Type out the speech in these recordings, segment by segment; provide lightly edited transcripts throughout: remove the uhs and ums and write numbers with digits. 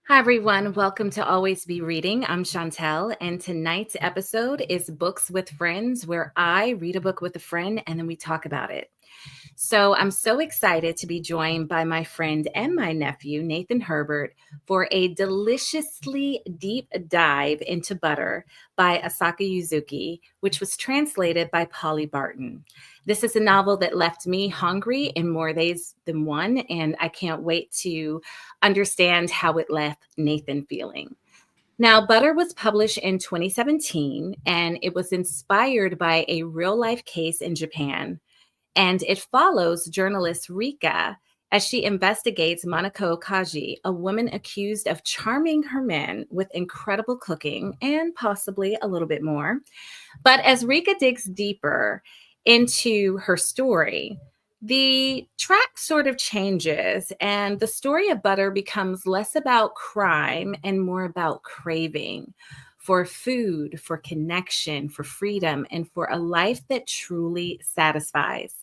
Hi, everyone. Welcome to Always Be Reading. I'm Chantel, and tonight's episode is Books with Friends, where I read a book with a friend and then we talk about it. So I'm so excited to be joined by my friend and my nephew, Nathan Herbert, for a deliciously deep dive into Butter by Asako Yuzuki, which was translated by Polly Barton. This is a novel that left me hungry in more ways than one, and I can't wait to understand how it left Nathan feeling. Now, Butter was published in 2017, and it was inspired by a real-life case in Japan. And it follows journalist Rika as she investigates Manako Kajii, a woman accused of charming her men with incredible cooking and possibly a little bit more. But as Rika digs deeper into her story, the track sort of changes, and the story of Butter becomes less about crime and more about craving for food, for connection, for freedom, and for a life that truly satisfies.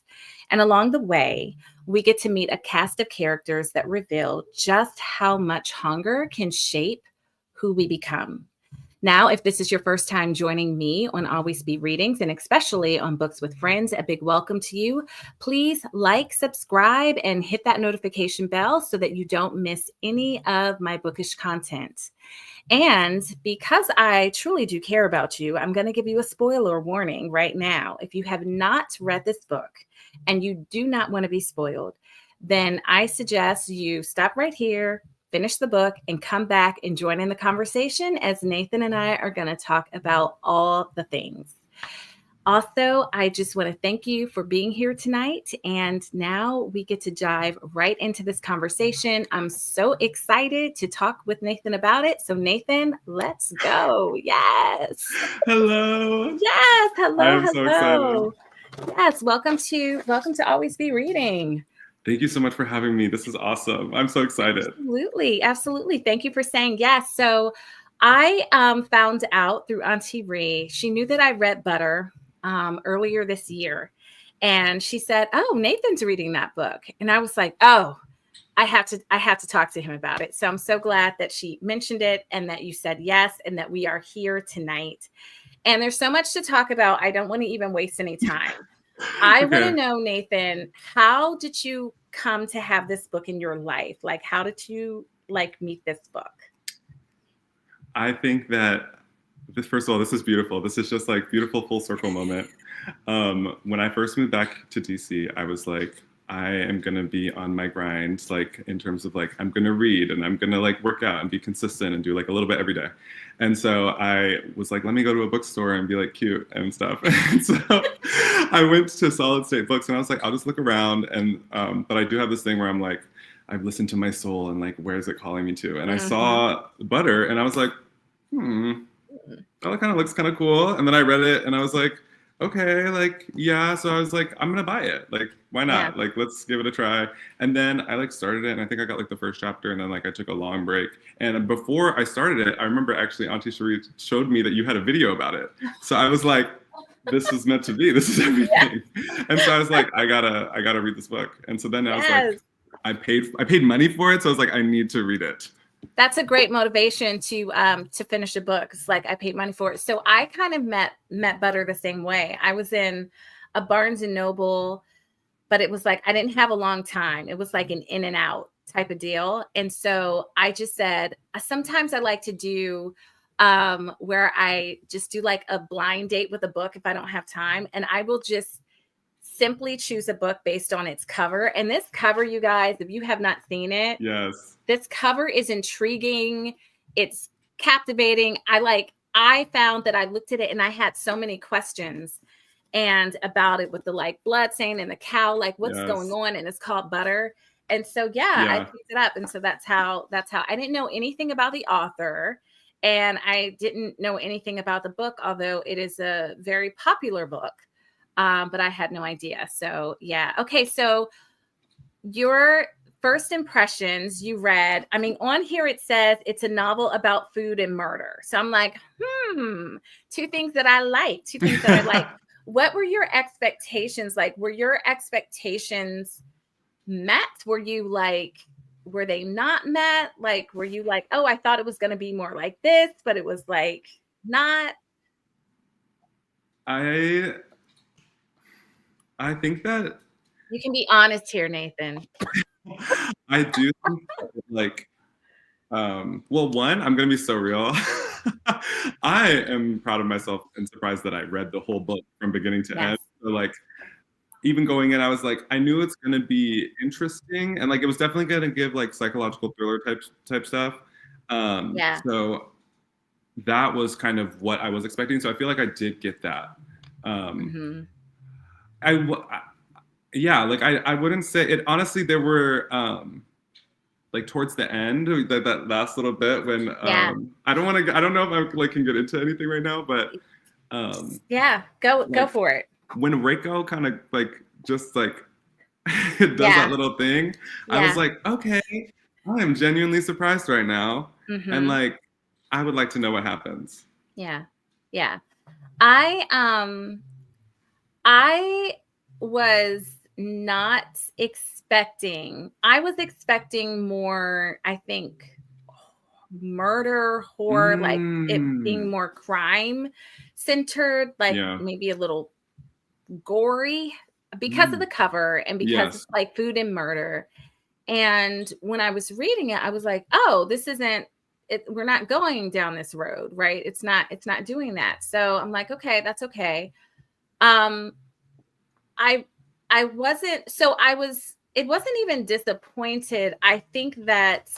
And along the way, we get to meet a cast of characters that reveal just how much hunger can shape who we become. Now, if this is your first time joining me on Always Be Readings, and especially on Books with Friends, a big welcome to you. Please like, subscribe, and hit that notification bell so that you don't miss any of my bookish content. And because I truly do care about you, I'm going to give you a spoiler warning right now. If you have not read this book and you do not want to be spoiled, then I suggest you stop right here, finish the book, and come back and join in the conversation as Nathan and I are going to talk about all the things. Also, I just want to thank you for being here tonight. And now we get to dive right into this conversation. I'm so excited to talk with Nathan about it. So Nathan, let's go. Yes. Hello. Yes. Hello. I'm so excited. Yes. Welcome to Always Be Reading. Thank you so much for having me. This is awesome. I'm so excited. Absolutely. Thank you for saying yes. So I found out through Auntie Ree, she knew that I read Butter earlier this year. And she said, "Oh, Nathan's reading that book." And I was like, "Oh, I have to talk to him about it." So I'm so glad that she mentioned it and that you said yes and that we are here tonight. And there's so much to talk about. I don't want to even waste any time. I want to know, Nathan, how did you come to have this book in your life? Like, how did you meet this book? I think that first of all, this is beautiful. This is just like beautiful full circle moment. When I first moved back to DC, I was like, I am going to be on my grind, like in terms of like, I'm going to read and I'm going to like work out and be consistent and do like a little bit every day. And so I was like, let me go to a bookstore and be like cute and stuff. And so I went to Solid State Books and I was like, I'll just look around. And, but I do have this thing where I'm like, I've listened to my soul and like, where is it calling me to? And I saw Butter and I was like, that kind of looks kind of cool. And then I read it and I was like, okay, like, yeah. So I was like, I'm going to buy it. Like, why not? Yeah. Like, let's give it a try. And then I like started it and I think I got like the first chapter and then like I took a long break. And before I started it, I remember actually Auntie Cherie showed me that you had a video about it. So I was like, this is meant to be. This is everything. Yeah. And so I was like, I gotta read this book. And so then I was like, I paid money for it. So I was like, I need to read it. That's a great motivation to finish a book. It's like I paid money for it. So I kind of met Butter the same way. I was in a Barnes and Noble, but it was like I didn't have a long time. It was like an in and out type of deal. And so I just said, sometimes I like to do where I just do like a blind date with a book if I don't have time. And I will just simply choose a book based on its cover. And this cover, you guys, if you have not seen it, Yes. this cover is intriguing. It's captivating. I found that I looked at it and I had so many questions and about it with the like blood stain and the cow, like what's going Yes. on. And it's called Butter. And so, yeah, I Yeah. picked it up. And so that's how I didn't know anything about the author. And I didn't know anything about the book, although it is a very popular book. But I had no idea. So, yeah. Okay. So, your first impressions you read, I mean, on here it says it's a novel about food and murder. So I'm like, two things that I like, two things that I like. What were your expectations like? Were your expectations met? Were you like, were they not met? Like, were you like, oh, I thought it was going to be more like this, but it was like not? I think that You can be honest here, Nathan. I do think that, like, well, one, I'm gonna be so real. I am proud of myself and surprised that I read the whole book from beginning to Yes. end. So, like, even going in, I was like, I knew it's gonna be interesting, and like, it was definitely gonna give like psychological thriller type stuff. Yeah. So that was kind of what I was expecting. So I feel like I did get that. Mm-hmm. Yeah, like I wouldn't say it. Honestly, there were like towards the end, that last little bit when Yeah. I don't know if I like can get into anything right now, but Yeah, go like for it. when Reiko kind of like just like does Yeah. that little thing, I was Yeah. like, okay, I am genuinely surprised right now, and Mm-hmm. like I would like to know what happens. Yeah. Yeah. I was not expecting. I was expecting more, I think, murder, horror, like it being Mm, more crime centered, like yeah. maybe a little gory because of Mm, the cover and because it's yes. like food and murder. And when I was reading it, I was like, oh, this isn't it, we're not going down this road, right? It's not doing that. So I'm like, okay, that's okay. Um, I I wasn't so I was it wasn't even disappointed. I think that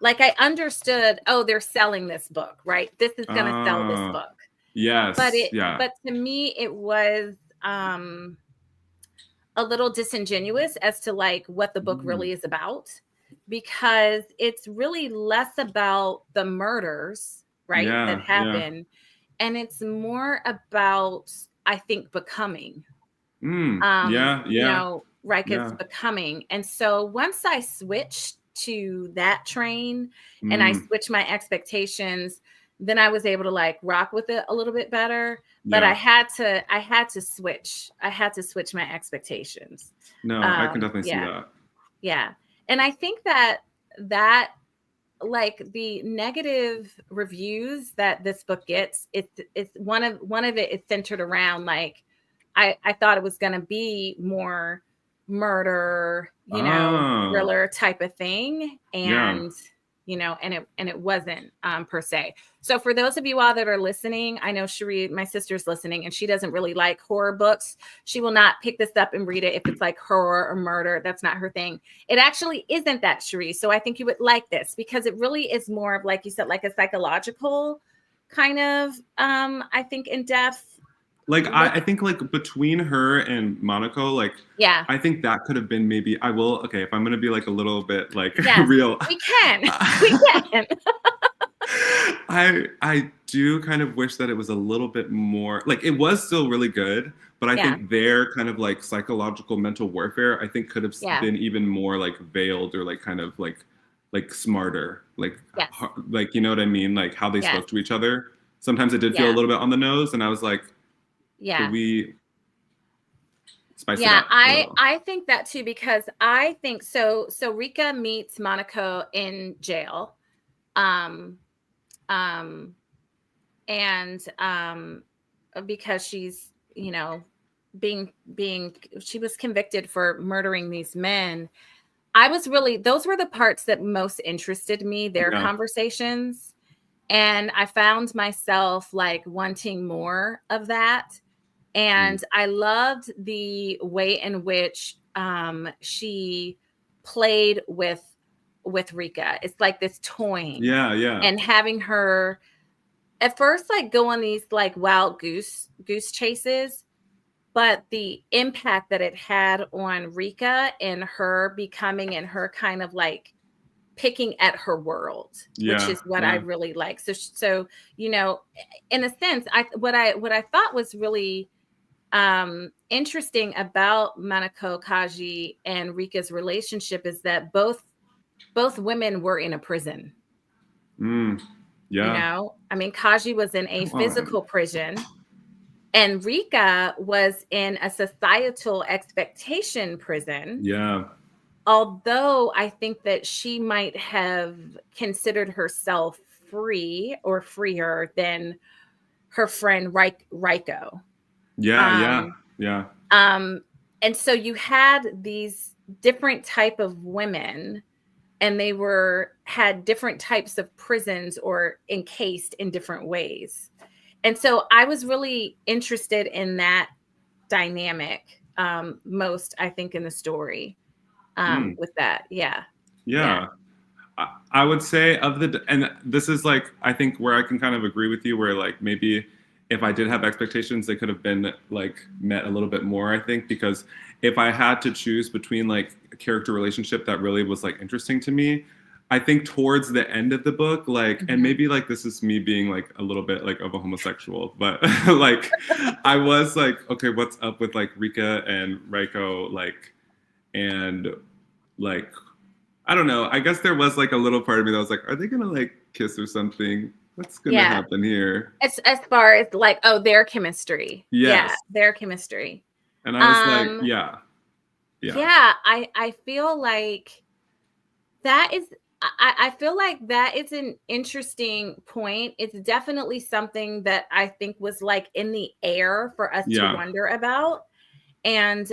like I understood, oh, they're selling this book, right? This is gonna sell this Uh, book. yes. Yeah. But to me it was um a little disingenuous as to like what the book Mm, really is about because it's really less about the murders, right, that yeah. Yeah. happen, and it's more about, I think, becoming. Mm, yeah. Yeah. Rika's Yeah. becoming. And so once I switched to that train and I Mm, switched my expectations, then I was able to like rock with it a little bit better. But yeah. I had to switch. I had to switch my expectations. No, I can definitely see Yeah. that. Yeah. And I think that like the negative reviews that this book gets, it's one of it is centered around like I thought it was going to be more murder, Ah, thriller type of thing, yeah. and and it wasn't per se. So for those of you all that are listening, I know Cherie, my sister's listening, and she doesn't really like horror books. She will not pick this up and read it if it's like horror or murder. That's not her thing. It actually isn't that, Cherie. So I think you would like this because it really is more of, like you said, like a psychological kind of I think in depth Like look. I think like between her and Monaco, like Yeah. I think that could have been maybe I will okay, if I'm gonna be like a little bit like Yes, real. we can. We can. I do kind of wish that it was a little bit more like it was still really good, but I Yeah. think their kind of like psychological mental warfare I think could have Yeah. been even more like veiled or like kind of like smarter, Yes. like you know what I mean, like how they Yes. spoke to each other. Sometimes it did feel a Yeah. little bit on the nose, and I was like, could Yeah. we spice it Yeah, up a I little? I think that too because I think so Rika meets Monaco in jail. Um um and because she's, being she was convicted for murdering these men. those were the parts that most interested me, their Yeah. conversations. And I found myself like wanting more of that. And I loved the way in which she played with Rika. It's like this toying. Yeah, yeah. And having her at first like go on these like wild goose chases, but the impact that it had on Rika and her becoming and her kind of like picking at her world, which Yeah, is what I yeah. really like. So you know, in a sense, what I thought was really interesting about Manako Kajii and Rika's relationship is that both women were in a prison. Yeah. You know, I mean, Kajii was in a Come on. physical prison, and Rika was in a societal expectation prison. Yeah. Although I think that she might have considered herself free or freer than her friend Raiko. Yeah, yeah, Um, yeah. and so you had these different type of women, and they had different types of prisons or encased in different ways. And so I was really interested in that dynamic most, I think, in the story with that. Yeah. Yeah. Yeah. I would say and this is like, I think where I can kind of agree with you, where like maybe if I did have expectations, they could have been like met a little bit more, I think, because if I had to choose between like a character relationship that really was like interesting to me, I think towards the end of the book, like, and maybe like this is me being like a little bit like of a homosexual, but like I was like, okay, what's up with like Rika and Raiko, like, and like, I don't know. I guess there was like a little part of me that was like, are they gonna like kiss or something? What's gonna Yeah. happen here? As far as like, oh, their chemistry. Yeah, Yes. their chemistry. And I was like, Um, yeah, yeah, yeah, I feel like that is I feel like that is an interesting point. It's definitely something that I think was like in the air for us to yeah, wonder about. And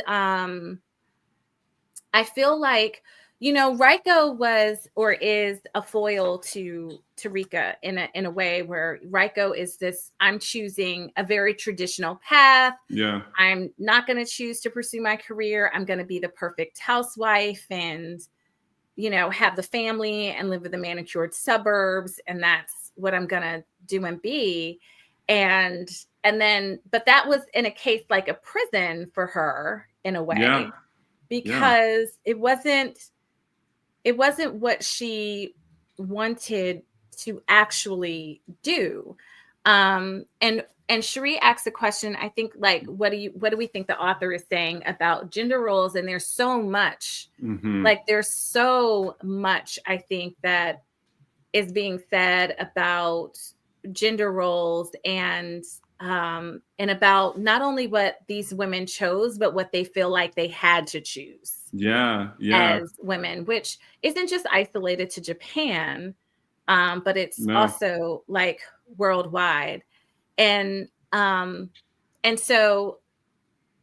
I feel like, you know, Raiko was or is a foil to Rika in a way where Raiko is this, I'm choosing a very traditional path. yeah, I'm not going to choose to pursue my career. I'm going to be the perfect housewife and, you know, have the family and live in the manicured suburbs. And that's what I'm going to do and be. And then, but that was in a case like a prison for her in a yeah, way, yeah, because it wasn't what she wanted to actually do. And Cherie asks a question, I think, like, what do we think the author is saying about gender roles? And there's so much, I think, that is being said about gender roles and about not only what these women chose, but what they feel like they had to choose yeah, yeah. as women, which isn't just isolated to Japan, but it's No, also like worldwide. And so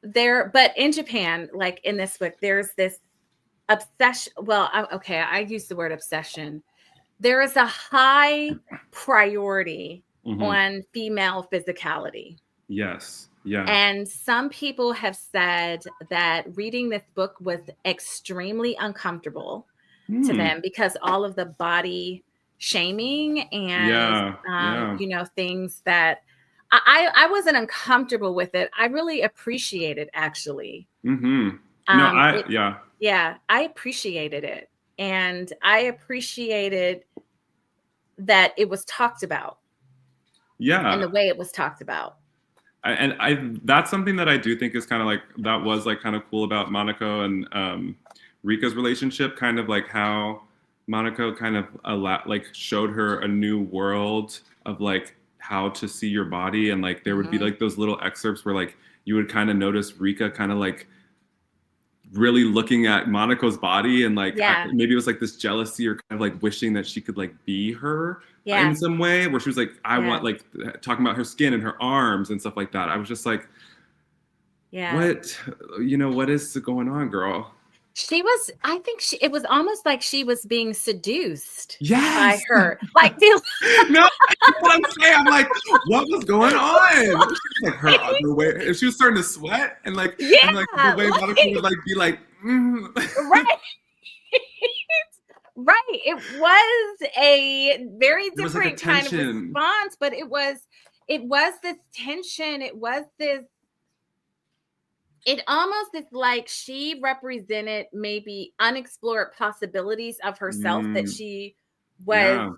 but in Japan, like in this book, there's this obsession. Well, okay, I use the word obsession. There is a high priority on female physicality. yes, yeah, And some people have said that reading this book was extremely uncomfortable to them because all of the body shaming and, yeah, yeah. you know, things that I wasn't uncomfortable with it. I really appreciate it, actually. No, It, yeah, yeah, I appreciated it. And I appreciated that it was talked about and yeah. the way it was talked about. That's something that I do think is kind of like, that was like kind of cool about Monaco and Rika's relationship, kind of like how Monaco kind of like showed her a new world of like how to see your body, and like there would be like those little excerpts where like you would kind of notice Rika kind of like really looking at Monaco's body, and like Yeah. maybe it was like this jealousy or kind of like wishing that she could like be her Yeah. in some way, where she was like, I Yeah. want, like, talking about her skin and her arms and stuff like that. I was just like, Yeah. what, you know, what is going on, girl? I think it was almost like she was being seduced by Yes. her. No, that's what I'm saying. I'm like, what was going on? Like her underwear, and she was starting to sweat, and like the way Monica would like be like, right. Right. It was a very there was like a different kind of tension. response, but it was this tension. It almost is like she represented maybe unexplored possibilities of herself that she was Yeah.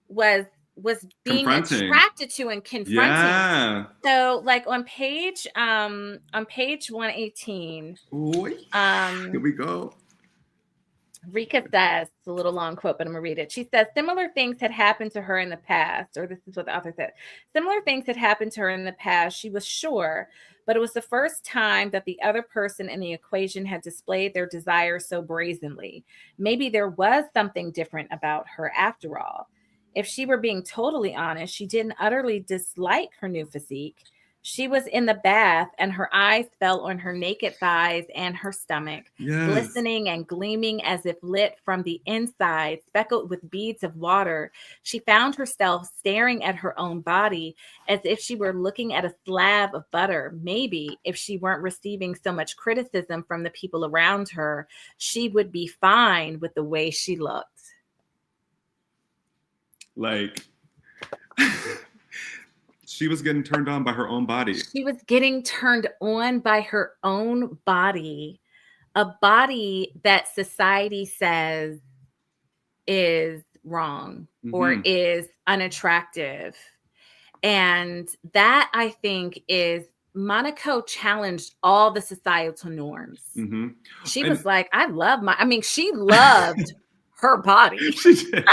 was was being Confronting. attracted to and confronting. Yeah. So like on page 118, Here we go. Rika says, it's a little long quote, but I'm gonna read it. She says, similar things had happened to her in the past, or this is what the author said. Similar things had happened to her in the past, she was sure, but it was the first time that the other person in the equation had displayed their desire so brazenly. Maybe there was something different about her after all. If she were being totally honest, she didn't utterly dislike her new physique. She was in the bath and her eyes fell on her naked thighs and her stomach, glistening and gleaming as if lit from the inside, speckled with beads of water. She found herself staring at her own body as if she were looking at a slab of butter. Maybe if she weren't receiving so much criticism from the people around her, she would be fine with the way she looked. Like, she was getting turned on by her own body. She was getting turned on by her own body, a body that society says is wrong or is unattractive. And that, I think, is Manako challenged all the societal norms. She was like, she loved her body. She did.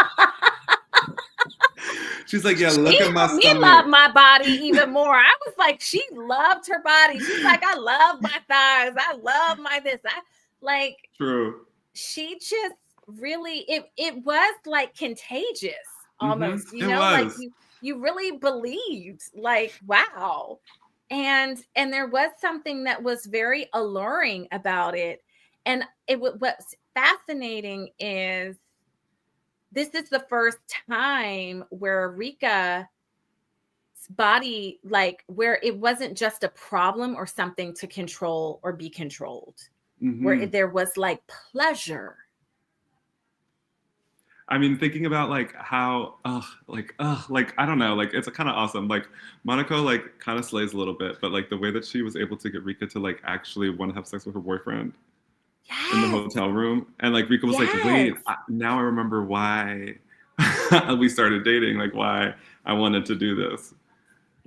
She's like, yeah, look at my stomach. Me love my body even more. I was like, she loved her body. She's like, I love my thighs. I love my this. True. She just really, it was like contagious almost, like you really believed, like, wow. And there was something that was very alluring about it. And what's fascinating is this is the first time where Rika's body, like, where it wasn't just a problem or something to control or be controlled, where there was like pleasure. I mean, thinking about like how, like I don't know, like it's kind of awesome. Like Manako like kind of slays a little bit, but like the way that she was able to get Rika to like actually want to have sex with her boyfriend in the hotel room, and like Rika was like, wait, now I remember why we started dating, like why I wanted to do this.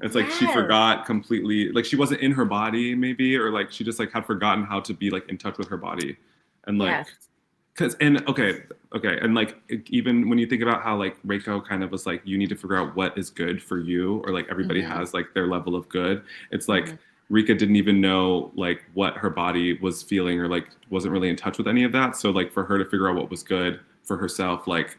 It's like she forgot completely, like she wasn't in her body maybe, or like she just like had forgotten how to be like in touch with her body, and like and like even when you think about how like Reiko kind of was like, you need to figure out what is good for you, or like everybody has like their level of good. It's like Rika didn't even know like what her body was feeling, or like wasn't really in touch with any of that. So like for her to figure out what was good for herself, like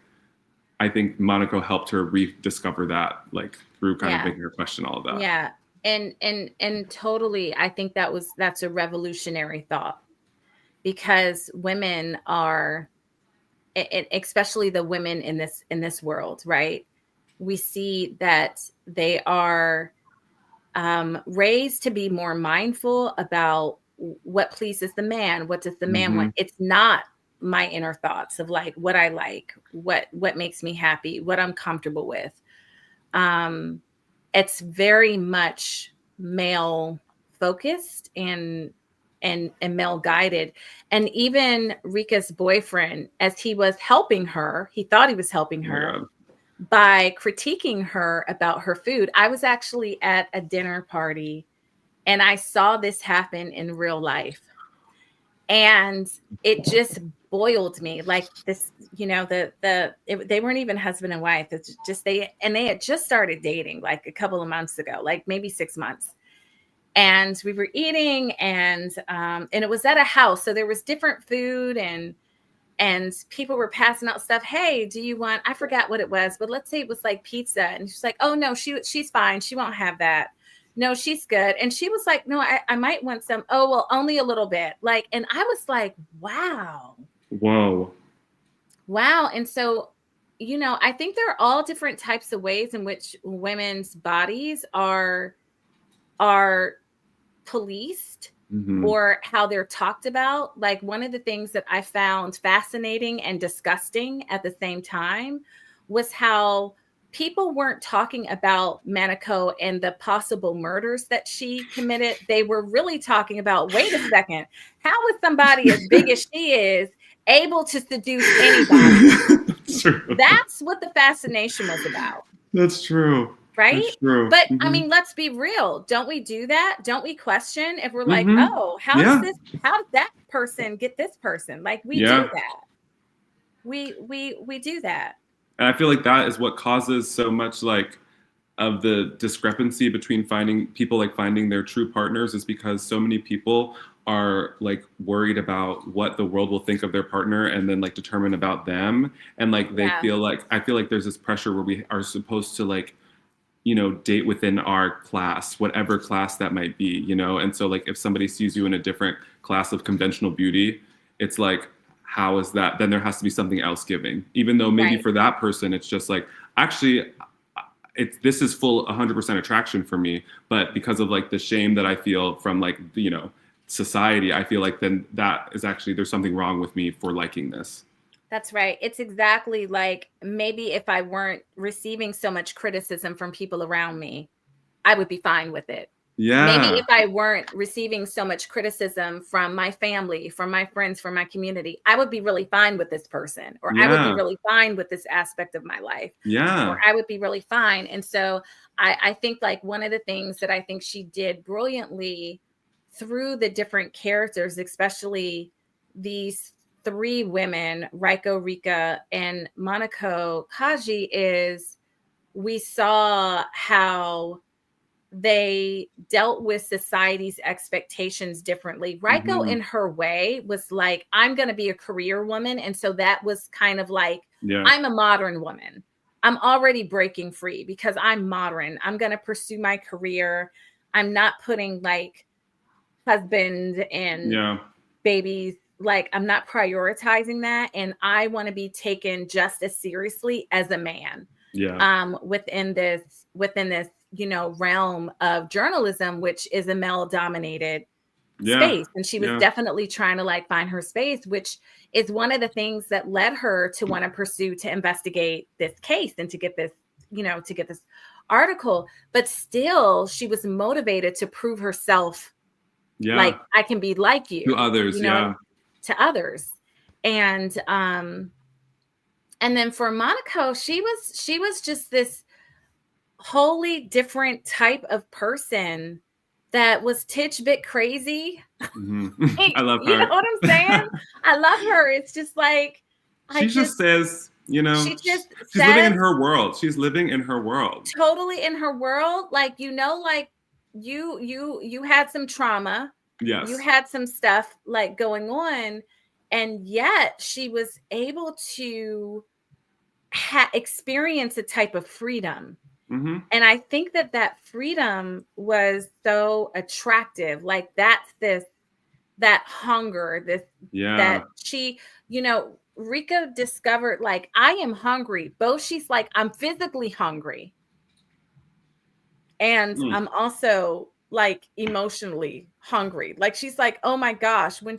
I think Manako helped her rediscover that, like through kind of making her question all of that. Yeah. And totally, I think that's a revolutionary thought, because women are, especially the women in this world, right? We see that they are raised to be more mindful about what pleases the man. What does the man want? It's not my inner thoughts of like what I like, what makes me happy, what I'm comfortable with. It's very much male focused and male guided. And even Rika's boyfriend, as he was helping her, he thought he was helping her by critiquing her about her food. I was actually at a dinner party and I saw this happen in real life. And it just boiled me, like this, they weren't even husband and wife. It's just they had just started dating like a couple of months ago, like maybe 6 months. And we were eating, and it was at a house, so there was different food, and people were passing out stuff. Hey, do you want? I forgot what it was, but let's say it was like pizza. And she's like, "Oh no, she's fine. She won't have that." no, she's good. And she was like, no, I might want some. Oh, well, only a little bit. Like, and I was like, wow. Whoa. Wow. And so, I think there are all different types of ways in which women's bodies are policed Mm-hmm. or how they're talked about. Like, one of the things that I found fascinating and disgusting at the same time was how people weren't talking about Manako and the possible murders that she committed. They were really talking about, wait a second, how is somebody as big as she is able to seduce anybody? That's true. That's what the fascination was about. That's true. Right? That's true. But Mm-hmm. I mean, let's be real. Don't we do that? Don't we question if we're like, Mm-hmm. oh, how did that person get this person? Like, we do that. We do that. And I feel like that is what causes so much like of the discrepancy between finding their true partners, is because so many people are like worried about what the world will think of their partner and then like determine about them. And like they feel like, I feel like there's this pressure where we are supposed to like, date within our class, whatever class that might be, and so like if somebody sees you in a different class of conventional beauty, it's like, how is that? Then there has to be something else giving, even though maybe for that person it's just like, actually this is full 100% attraction for me, but because of like the shame that I feel from like society, I feel like then that is actually, there's something wrong with me for liking this. That's right. It's exactly like, maybe if I weren't receiving so much criticism from people around me, I would be fine with it. Yeah. Maybe if I weren't receiving so much criticism from my family, from my friends, from my community, I would be really fine with this person, or I would be really fine with this aspect of my life. Yeah. Or I would be really fine. And so I think like one of the things that I think she did brilliantly through the different characters, especially these three women, Rika, and Manako Kajii, is we saw how they dealt with society's expectations differently. Rika, in her way, was like, I'm going to be a career woman. And so that was kind of like, I'm a modern woman. I'm already breaking free because I'm modern. I'm going to pursue my career. I'm not putting like husband and babies, like I'm not prioritizing that. And I want to be taken just as seriously as a man. Within this realm of journalism, which is a male dominated space. And she was definitely trying to like find her space, which is one of the things that led her to want to pursue, to investigate this case and to get this, to get this article. But still, she was motivated to prove herself. Like, I can be like you to others, to others. And then for Manako, she was just this wholly different type of person that was titch bit crazy. I love her. You know what I'm saying? I love her. It's just like, she just says, she's living in her world. She's living in her world. Totally in her world. Like, like you had some trauma. Yes. You had some stuff like going on, and yet she was able to experience a type of freedom. And I think that freedom was so attractive. Like, that's that hunger, that she, Rika discovered, like, I am hungry. Both, she's like, I'm physically hungry. And I'm also like emotionally hungry. Like, she's like, oh my gosh, when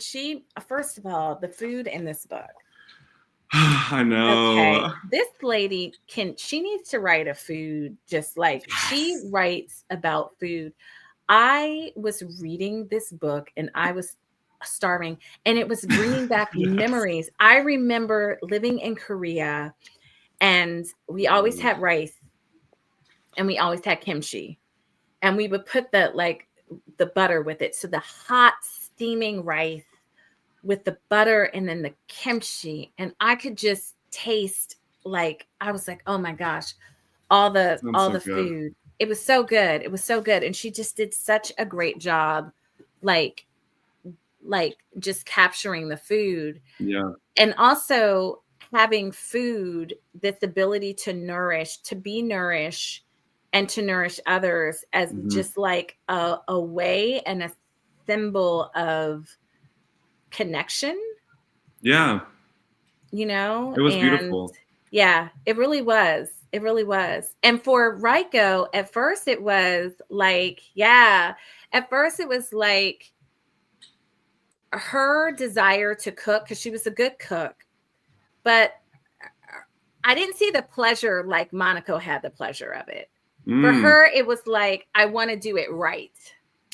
first of all, the food in this book. I know. Okay. This lady she needs to write a food, just like she writes about food. I was reading this book and I was starving, and it was bringing back memories. I remember living in Korea, and we always had rice and we always had kimchi, and we would put the butter with it. So the hot steaming rice with the butter and then the kimchi, and I could just taste, like, I was like, oh my gosh, all the food. It was so good. It was so good. And she just did such a great job, like just capturing the food. Yeah. And also having food, this ability to be nourished and to nourish others as just like a way and a symbol of connection. Yeah. You know, It was and beautiful. yeah, it really was. It really was. And for Riko, at first it was like, at first it was like her desire to cook because she was a good cook, but I didn't see the pleasure like Manako had the pleasure of it. For her, it was like, I want to do it right,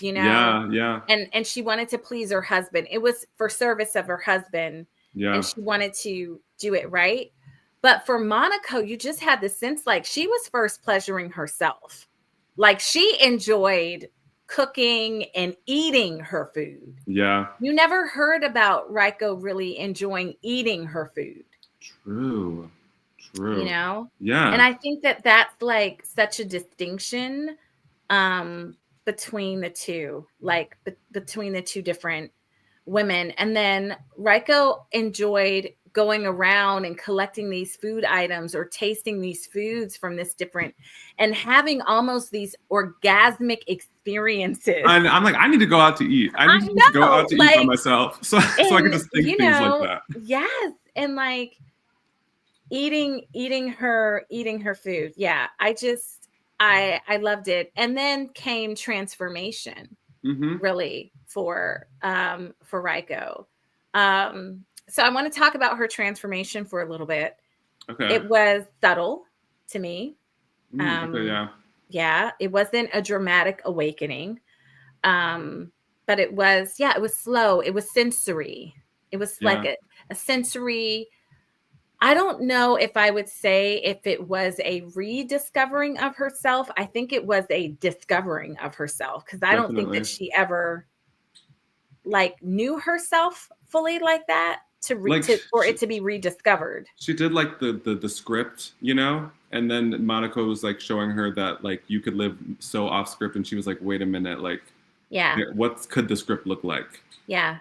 you know? Yeah. And she wanted to please her husband. It was for service of her husband. Yeah. And she wanted to do it right. But for Manako, you just had the sense like she was first pleasuring herself. Like she enjoyed cooking and eating her food. Yeah. You never heard about Riko really enjoying eating her food. True. You know? Yeah. And I think that that's like such a distinction between the two, like between the two different women. And then Riko enjoyed going around and collecting these food items or tasting these foods from this different and having almost these orgasmic experiences. I'm like, I need to go out to eat. I need to just go out to eat by myself. So I can just think things like that. Yes. And like eating her food. Yeah. I loved it. And then came transformation really for Riko. So I want to talk about her transformation for a little bit. Okay. It was subtle to me. Okay, yeah. It wasn't a dramatic awakening. But it was slow. It was sensory. It was like a sensory. I don't know if I would say if it was a rediscovering of herself. I think it was a discovering of herself because I don't think that she ever like knew herself fully like that for it to be rediscovered. She did like the script, you know, and then Manako was like showing her that like you could live so off script, and she was like, wait a minute, like, what could the script look like? Yeah.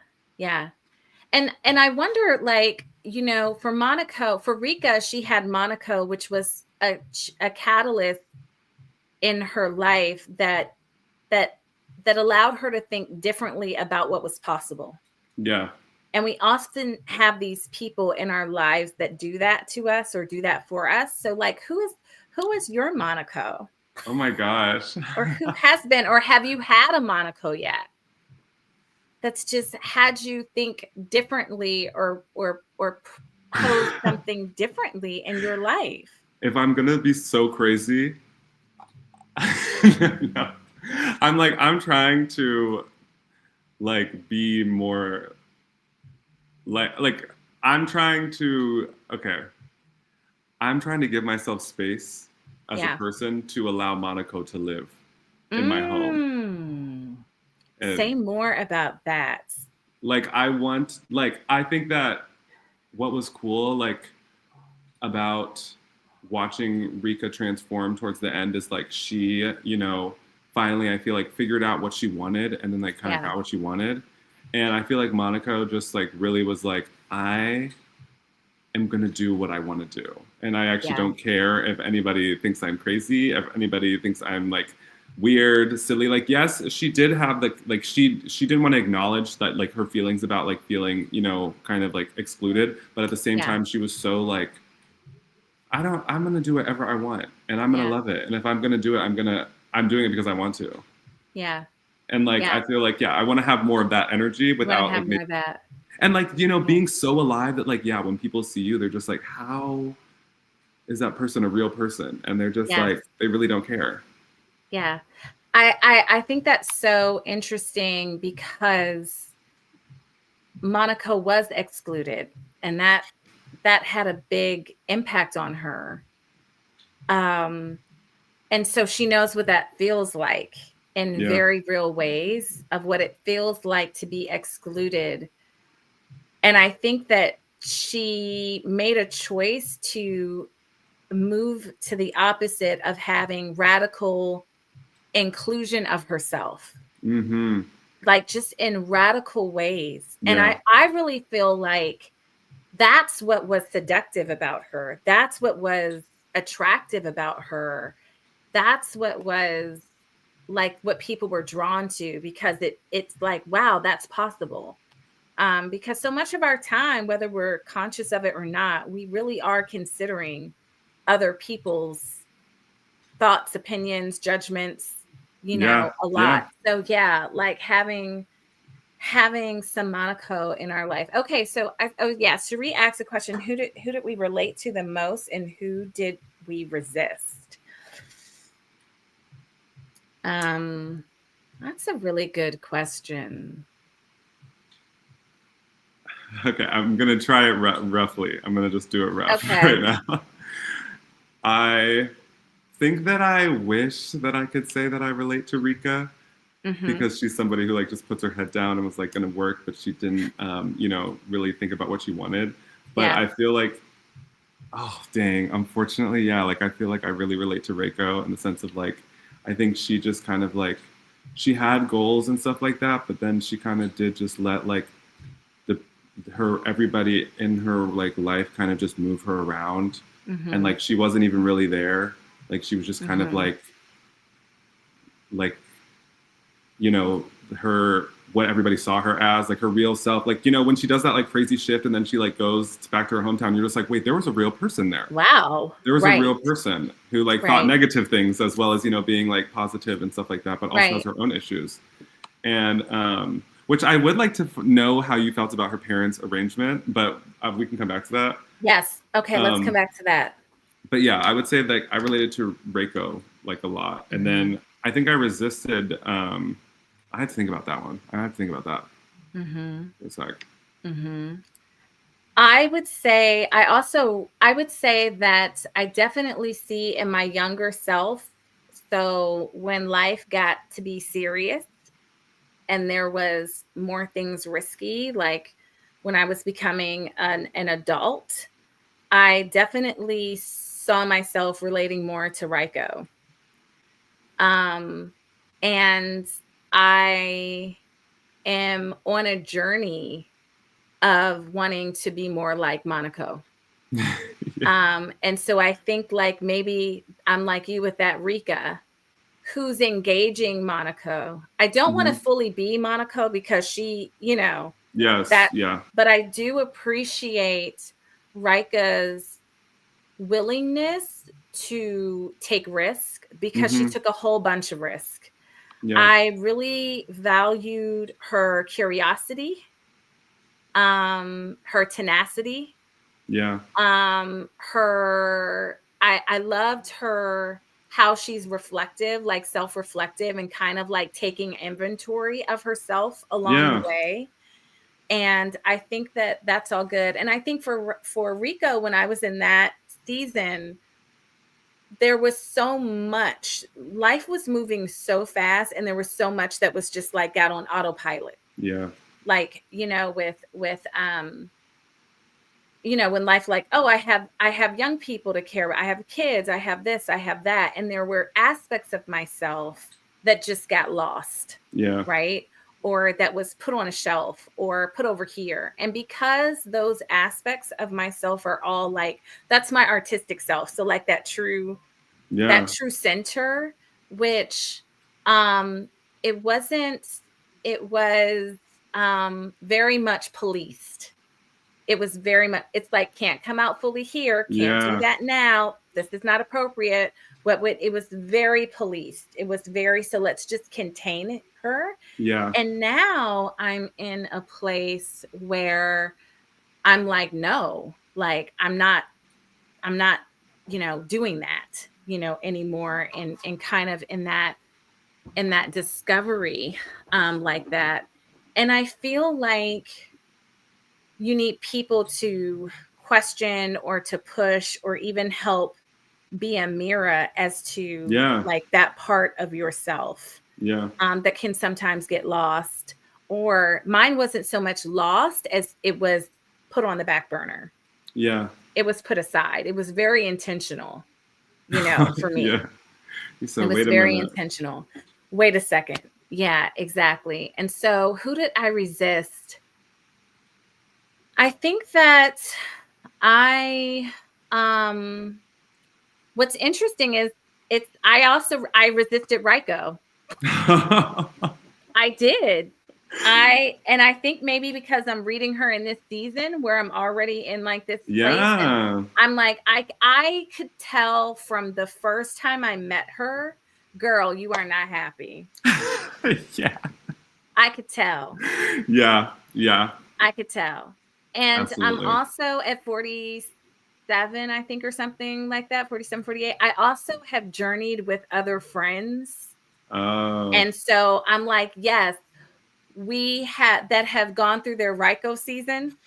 And I wonder, like, you know, for Rika, she had Manako, which was a catalyst in her life that allowed her to think differently about what was possible. Yeah. And we often have these people in our lives that do that to us or do that for us. So like, who is your Manako? Oh my gosh. Or who has been, or have you had a Manako yet? That's just had you think differently or pose something differently in your life. If I'm gonna be so crazy, no. I'm trying to like be more like I'm trying to give myself space as a person to allow Manako to live in my home. And say more about that. Like I think that what was cool like about watching Rika transform towards the end is like she, you know, finally I feel like figured out what she wanted and then like kind of got what she wanted. And I feel like Manako just like really was like, I am gonna do what I want to do. And I actually don't care if anybody thinks I'm crazy, if anybody thinks I'm like weird, silly. Like, yes, she did have like she didn't want to acknowledge that like her feelings about like feeling, you know, kind of like excluded. But at the same time, she was so like, I'm gonna do whatever I want and I'm gonna love it. And if I'm gonna do it, I'm doing it because I want to. Yeah. And like I feel like I want to have more of that energy without like more of that. And like, you know, being so alive that like when people see you, they're just like, how is that person a real person? And they're just like, they really don't care. Yeah. I think that's so interesting because Manako was excluded and that had a big impact on her. And so she knows what that feels like in very real ways of what it feels like to be excluded. And I think that she made a choice to move to the opposite of having radical inclusion of herself. Like just in radical ways. And I really feel like that's what was seductive about her. That's what was attractive about her that's what was like what people were drawn to, because it's like, wow, that's possible. Because so much of our time, whether we're conscious of it or not, we really are considering other people's thoughts, opinions, judgments, Yeah, a yeah. lot. So yeah, like having some Monaco in our life. Okay, so Cherie asked a question: who did we relate to the most, and who did we resist? That's a really good question. Okay, I'm gonna try it roughly. I'm gonna just do it rough right Okay. now. I think that I wish that I could say that I relate to Rika, Mm-hmm. because she's somebody who like just puts her head down and was like going to work, but she didn't, really think about what she wanted. But Yeah. I feel like, oh dang, unfortunately, yeah, like I feel like I really relate to Reiko in the sense of like, I think she just kind of like, she had goals and stuff like that, but then she kind of did just let like the her everybody in her like life kind of just move her around, and Mm-hmm. like she wasn't even really there. Like she was just kind of Mm-hmm. like you know her, what everybody saw her as, like her real self, like when she does that like crazy shift and then she like goes back to her hometown, you're just like, wait, there was a real person there. Wow. There was a Right. real person who like thought Right. negative things as well as being like positive and stuff like that, but also has Right. her own issues. And which I would like to know how you felt about her parents arrangement, but we can come back to that. Yes. Okay, let's come um, back to that. but yeah, I would say that I related to Reiko like a lot, and Mm-hmm. then I think I resisted. I had to think about that one. I had to think about that. Mm-hmm. It's like, Mm-hmm. I would say that I definitely see in my younger self. So when life got to be serious and there was more things risky, like when I was becoming an adult, I definitely saw myself relating more to Raiko. Um, and I am on a journey of wanting to be more like Monaco. yeah. And so I think like maybe I'm like you with that Rika, who's engaging Monaco. I don't want to Mm-hmm. fully be Monaco because she, Yes, that, yeah. but I do appreciate Rika's willingness to take risk because she Mm-hmm. took a whole bunch of risk. Yeah, I really valued her curiosity, her tenacity, yeah, I loved her, how she's reflective, like self-reflective, and kind of like taking inventory of herself along the yeah. way. And I think that that's all good. And I think for Rico, when I was in that season, there was so much, life was moving so fast, and there was so much that was just like got on autopilot. Yeah. Like, with when life, like, oh, I have young people to care about, I have kids, I have this, I have that, and there were aspects of myself that just got lost, Yeah. right? Or that was put on a shelf or put over here. And because those aspects of myself are all like, that's my artistic self, so like that Yeah. true center, which um it wasn't, it was very much policed. It was very much, it's like, can't come out fully here, can't do Yeah. that now, this is not appropriate. But it was very policed, it was very, so let's just contain her. Yeah. And now I'm in a place where I'm like, no, like I'm not doing that anymore, and kind of in that discovery, like that. And I feel like you need people to question or to push or even help be a mirror as to Yeah. like that part of yourself, Yeah. that can sometimes get lost. Or mine wasn't so much lost as it was put on the back burner. Yeah. It was put aside. It was very intentional, for me. Yeah. You It said, was wait a very minute. intentional. Wait a second. Yeah, exactly. And so who did I resist? I think that I, um what's interesting is I resisted Raiko. I did. I think maybe because I'm reading her in this season where I'm already in like this place, and I'm like, I could tell from the first time I met her, girl, you are not happy. Yeah. I could tell. Yeah. I could tell. And Absolutely. I'm also at 47, I think, or something like that, 47, 48. I also have journeyed with other friends. Oh. And so I'm like, yes, we have gone through their Raiko season.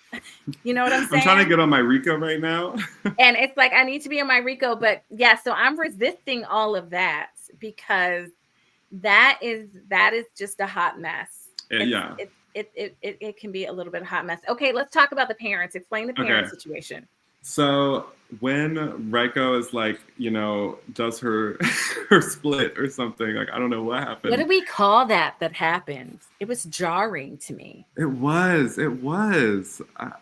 You know what I'm saying? I'm trying to get on my Rika right now. And it's like, I need to be on my Riko, but yeah, so I'm resisting all of that because that is just a hot mess. Yeah. It can be a little bit of a hot mess. Okay, let's talk about the parents. Explain the parent situation. So when Raiko is like, does her her split or something, like I don't know what happened. What do we call that happened? It was jarring to me. It was.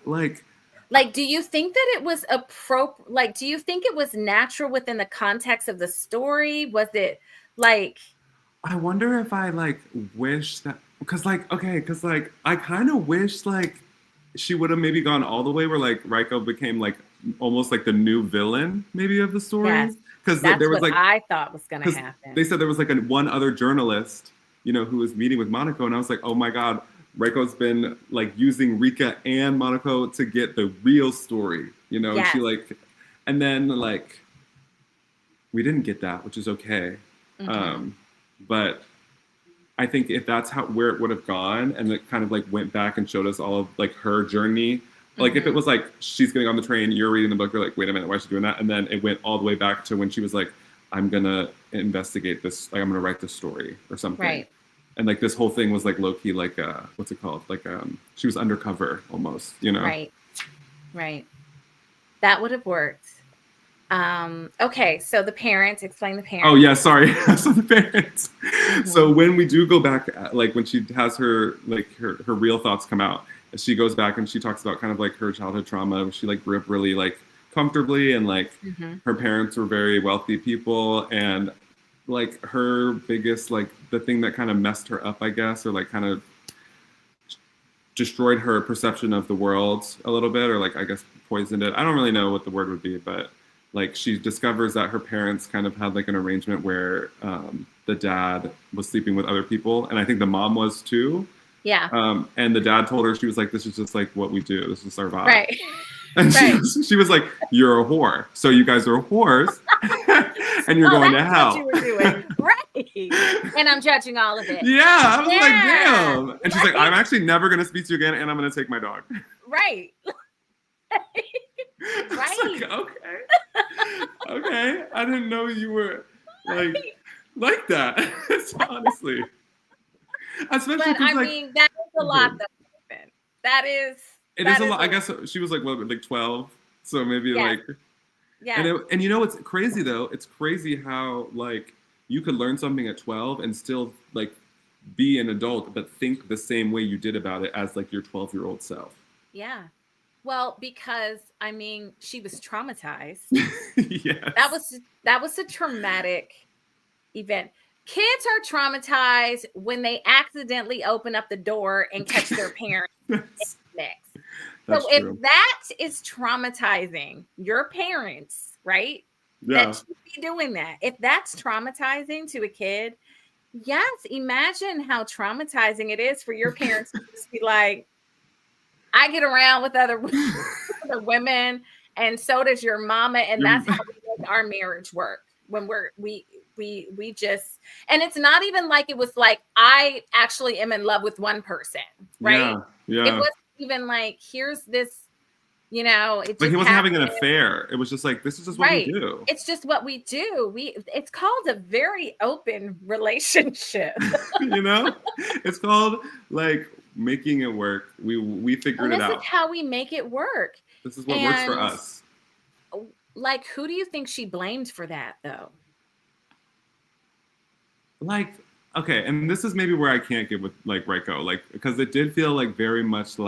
Like, do you think that it was appropriate? Like, do you think it was natural within the context of the story? Was it like? I wonder if I wish that, because I kind of wish she would have maybe gone all the way where Raiko became almost like the new villain maybe of the story. Yes, because there was I thought was going to happen. They said there was one other journalist, who was meeting with Manako, and I was like, oh my god, Raiko's been using Rika and Manako to get the real story, Yes. And she and then we didn't get that, which is okay. Mm-hmm. But I think if that's where it would have gone, and it kind of went back and showed us all of her journey, if it was she's getting on the train, you're reading the book, you're like, wait a minute, why is she doing that? And then it went all the way back to when she was like, I'm gonna investigate this, I'm gonna write this story or something. Right. And this whole thing was low key, what's it called? She was undercover almost, Right. That would have worked. Okay, so the parents, explain the parents. Oh yeah, sorry. So the parents. Mm-hmm. So when we do go back, when she has her her real thoughts come out, she goes back and she talks about kind of her childhood trauma. She grew up really comfortably, and mm-hmm. her parents were very wealthy people, and her biggest the thing that kind of messed her up, I guess, or kind of destroyed her perception of the world a little bit, or I guess poisoned it. I don't really know what the word would be, but she discovers that her parents kind of had an arrangement where the dad was sleeping with other people, and I think the mom was too. Yeah. And the dad told her, she was like, this is just what we do. This is our vibe. Right. And she was like, you're a whore. So you guys are whores and you're going to hell. What you were doing. Right. And I'm judging all of it. Yeah. I was like, damn. And she's like, I'm actually never going to speak to you again, and I'm going to take my dog. Right. Right. Okay. I didn't know you were like that. Honestly. Especially, but I mean, that is a lot that happened. It is a lot. I guess she was 12, so maybe yeah. Yeah. And it's crazy though. It's crazy how you could learn something at 12 and still be an adult, but think the same way you did about it as your 12-year-old self. Yeah. Well, because I mean, she was traumatized. Yes. That was a traumatic event. Kids are traumatized when they accidentally open up the door and catch their parents next. So if that is traumatizing your parents, right? Yeah. That should be doing that. If that's traumatizing to a kid, yes, imagine how traumatizing it is for your parents to just be like, I get around with other women, and so does your mama, and that's how we make our marriage work. When we just, and it's not even it was I actually am in love with one person, right? Yeah. It wasn't even here's this, it just he wasn't having an affair. It was just this is just what we do. It's just what we do. It's called a very open relationship. It's called making it work. We figured it out. This is how we make it work. This is what works for us. Who do you think she blamed for that though? Okay, and this is maybe where I can't get with Raiko, because it did feel very much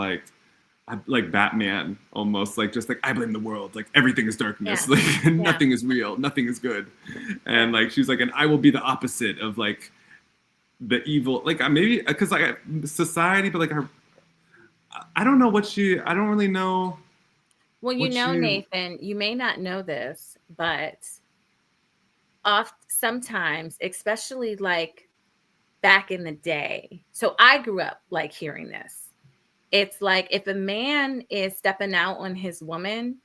like Batman almost, like just like I blame the world, like everything is darkness, Yeah. like nothing is real, nothing is good, and like she's like, and I will be the opposite of like the evil, like maybe because like society, but like I don't know what she, I don't really know Well, what she. Nathan, you may not know this, but sometimes, especially like back in the day. So I grew up like hearing this. It's like if a man is stepping out on his woman,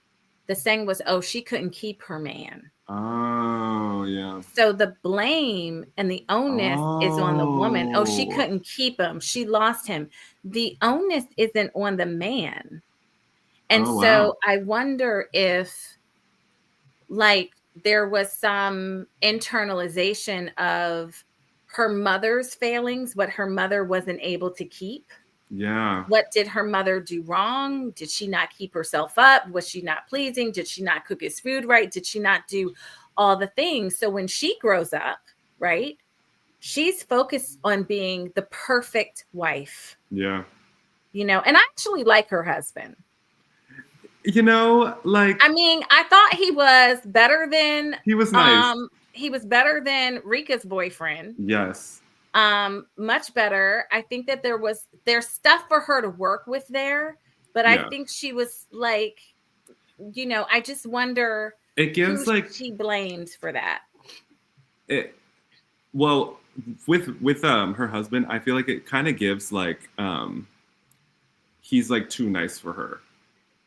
the saying was, oh, she couldn't keep her man. Oh yeah. So the blame and the onus is on the woman. Oh, she Oh. couldn't keep him. She lost him. The onus isn't on the man. And Oh wow. so I wonder if like there was some internalization of her mother's failings, what her mother wasn't able to keep. Yeah. What did her mother do wrong? Did she not keep herself up? Was she not pleasing? Did she not cook his food right? Did she not do all the things? So when she grows up, right, she's focused on being the perfect wife. Yeah. You know, and I actually like her husband. You know, like I mean, I thought he was better than he was nice. Rika's boyfriend. Yes. Much better. I think that there's stuff for her to work with there, but I Yeah. think she was like, you know, I just wonder It gives who like she blamed for that. it. Well, with her husband, I feel like it kind of gives like he's like too nice for her.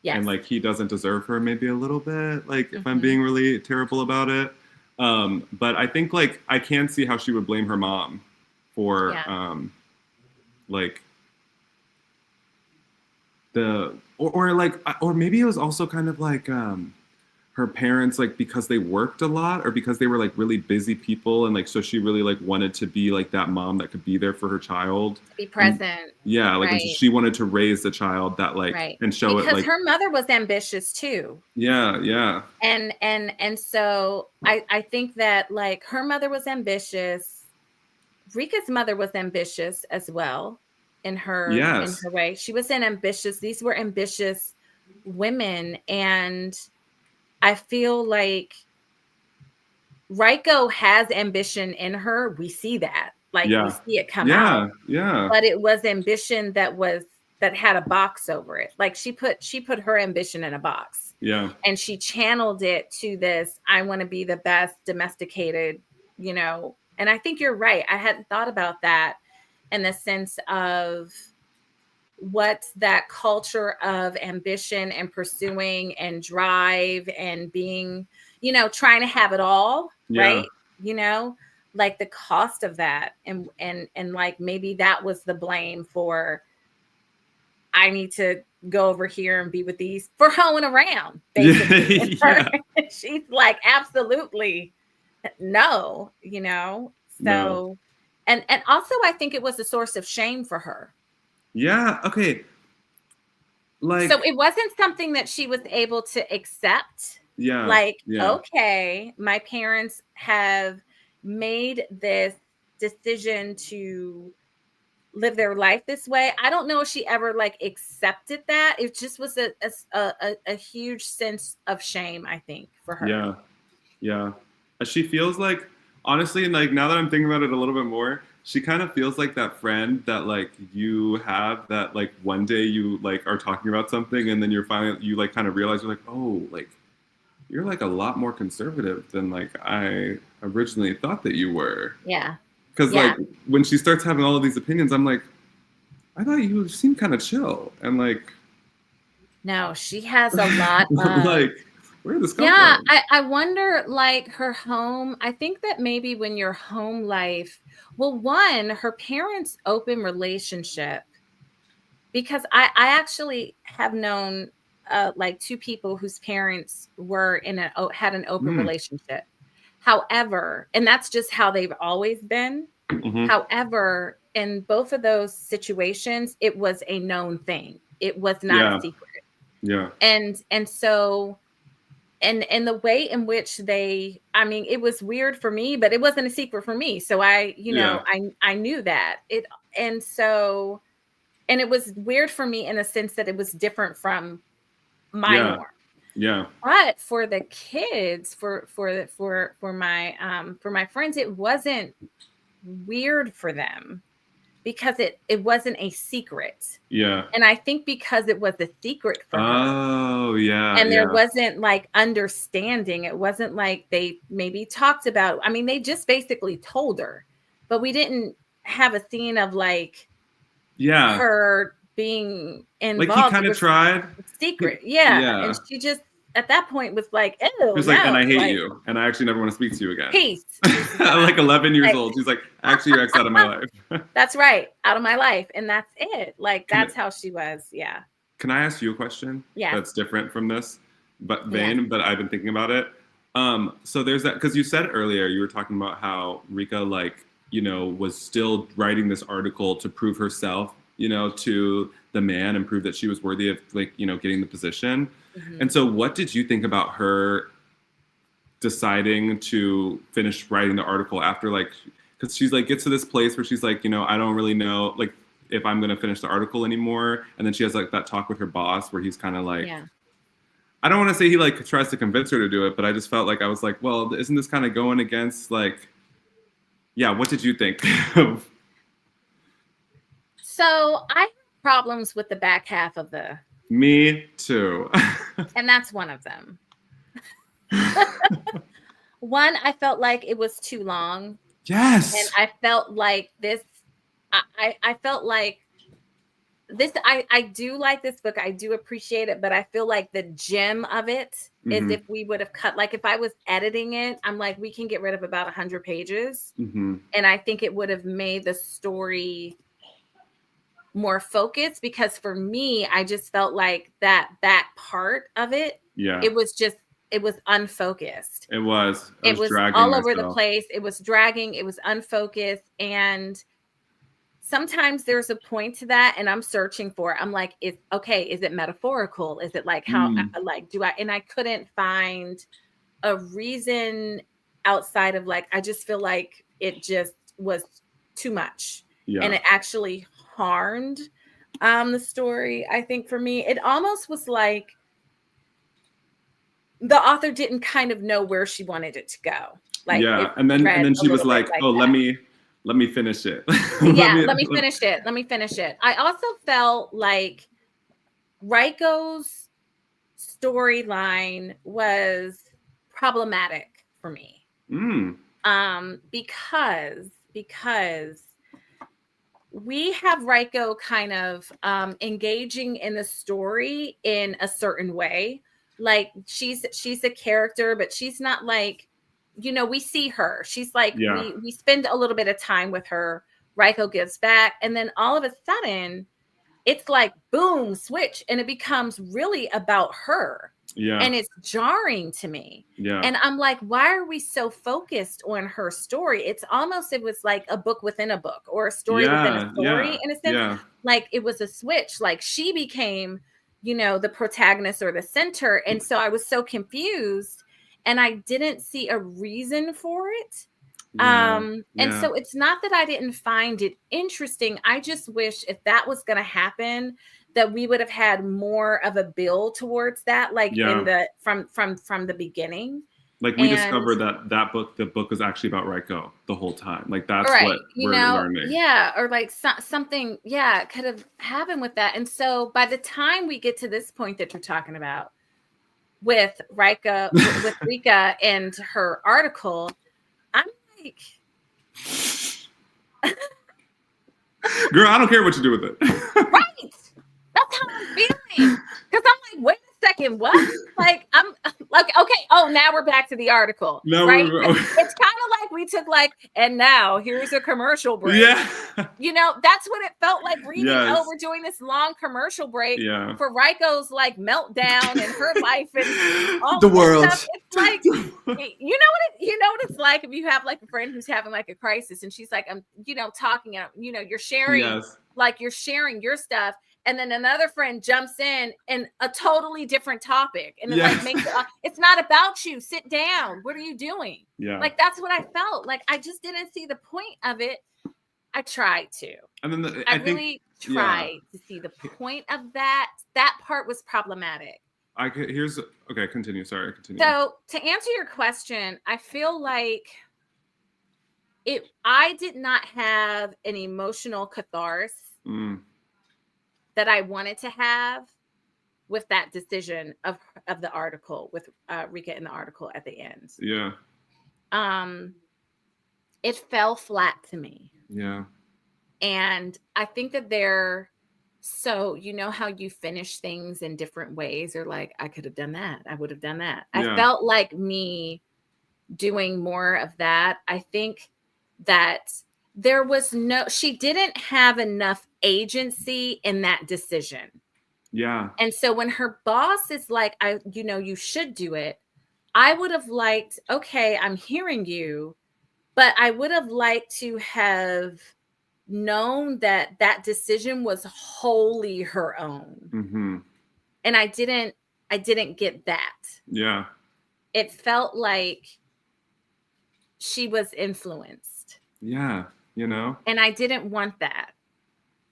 Yes. And like he doesn't deserve her maybe a little bit, like if I'm being really terrible about it. But I think like I can see how she would blame her mom for like the or like or maybe it was also kind of like her parents, like because they worked a lot or because they were like really busy people, and like so she really like wanted to be like that mom that could be there for her child, be present. And, yeah, like right. And so she wanted to raise the child that like and show because it like her mother was ambitious too. Yeah. And so I think that like her mother was ambitious. Rika's mother was ambitious as well in her way. She was ambitious. These were ambitious women, and I feel like Rika has ambition in her. We see that. Like we see it come out. Yeah. But it was ambition that had a box over it. Like she put her ambition in a box. Yeah. And she channeled it to this, I want to be the best domesticated, you know. And I think you're right. I hadn't thought about that in the sense of what that culture of ambition and pursuing and drive and being, you know, trying to have it all, right? You know, like the cost of that, and like maybe that was the blame for I need to go over here and be with these for hoeing around, basically. She's like, absolutely no, you know. So and also I think it was a source of shame for her. Yeah. Okay. Like, so it wasn't something that she was able to accept. Like, okay, my parents have made this decision to live their life this way. I don't know if she ever like accepted that. It just was a huge sense of shame, I think, for her. Yeah. She feels like, honestly, like now that I'm thinking about it a little bit more, she kind of feels like that friend that like you have that like one day you like are talking about something and then you like kind of realize you're like, oh, like you're like a lot more conservative than like I originally thought that you were. Yeah. Because like when she starts having all of these opinions, I'm like, I thought you seemed kind of chill, and like, no, she has a lot of like, where did this come from? I wonder, like her home. I think that maybe when your home life, well, one, her parents' open relationship, because I actually have known like two people whose parents were had an open relationship. However, and that's just how they've always been. However, in both of those situations, it was a known thing. It was not a secret. Yeah. And so, and the way in which I mean, it was weird for me, but it wasn't a secret for me. So I knew that it. And so And it was weird for me in the sense that it was different from my Yeah. norm. Yeah. But for the kids, for my friends, it wasn't weird for them because it wasn't a secret. Yeah. And I think because it was a secret for her, Oh, yeah. and there Yeah. wasn't like understanding, it wasn't like they maybe talked about, I mean, they just basically told her, but we didn't have a scene of like Yeah. her being Like he involved. It kind of was tried. secret. Yeah. And Yeah. she just at that point was like, He oh was like, and no, I hate like you, and I actually never want to speak to you again. peace. Like 11 years Like, old. She's like, actually, you're ex out of my life. that's right. Out of my life. And that's it. Like Can that's how she was. Yeah. Can I ask you a question Yeah. that's different from this but Yeah. but I've been thinking about it. So there's that, because you said earlier, you were talking about how Rika, like, you know, was still writing this article to prove herself, you know, to the man and prove that she was worthy of, like, you know, getting the position. Mhm. And so what did you think about her deciding to finish writing the article after, like, because she's like, gets to this place where she's like, you know, I don't really know, like, if I'm going to finish the article anymore. And then she has like that talk with her boss where he's kind of like, Yeah. I don't want to say he like tries to convince her to do it, but I just felt like I was like, well, isn't this kind of going against, like, yeah, what did you think? So I have problems with the back half of the. Me too. And that's one of them. One, I felt like it was too long. Yes. And I felt like this, I felt like this, I do like this book. I do appreciate it, but I feel like the gem of it is if we would have cut, like if I was editing it, I'm like, we can get rid of about 100 pages. And I think it would have made the story more focused, because for me, I just felt like that part of it, it was unfocused. It was dragging all over the place. It was dragging. It was unfocused. And sometimes there's a point to that, and I'm searching for it. I'm like, is it metaphorical? Is it like how, like, do I, and I couldn't find a reason outside of like, I just feel like it just was too much. And it actually harmed the story. I think for me, it almost was like the author didn't kind of know where she wanted it to go. Like, and then she was like, oh, let me finish it. Let me finish it. I also felt like Raiko's storyline was problematic for me. Because we have Riko kind of engaging in the story in a certain way. Like she's a character, but she's not like, you know, we see her. She's like, we spend a little bit of time with her. Riko gives back. And then all of a sudden, it's like, boom, switch. And it becomes really about her. Yeah. And it's jarring to me. Yeah. And I'm like, why are we so focused on her story? It's almost, it was like a book within a book, or a story within a story in a sense. Yeah. Like it was a switch. Like she became, you know, the protagonist or the center. And so I was so confused, and I didn't see a reason for it. And so it's not that I didn't find it interesting. I just wish if that was going to happen, that we would have had more of a build towards that, like in the from the beginning. Like we discovered that the book was actually about Riko the whole time. Like that's what we're learning. Yeah, or like something, could have happened with that. And so by the time we get to this point that you're talking about with Rika, with Rika and her article, I'm like, girl, I don't care what you do with it. Right. That's how I'm feeling. Because I'm like, wait a second, what? Like, I'm like, okay. Oh, now we're back to the article. No, right? It's kind of like we took like, and now here's a commercial break. Yeah. You know, that's what it felt like reading. Yes. Oh, we're doing this long commercial break for Riko's like meltdown and her life and all the world. Stuff. It's like, you know what it's like if you have like a friend who's having like a crisis, and she's like, I'm, you know, talking, you know, you're sharing, like you're sharing your stuff. And then another friend jumps in and a totally different topic. And it like makes it, it's not about you. Sit down. What are you doing? Yeah. Like, that's what I felt. Like, I just didn't see the point of it. I tried to. And then I really try to see the point of that. That part was problematic. Okay, continue. Sorry, continue. So to answer your question, I feel like I did not have an emotional catharsis that I wanted to have with that decision of the article with Rika in the article at the end. Yeah. It fell flat to me. Yeah. And I think that so you know how you finish things in different ways, or like, I could have done that. I would have done that. Yeah. I felt like me doing more of that. I think that she didn't have enough agency in that decision. Yeah. And so when her boss is like, you should do it, I would have liked, okay, I'm hearing you, but I would have liked to have known that decision was wholly her own. Mm-hmm. And I didn't get that. Yeah. It felt like she was influenced. Yeah. And I didn't want that.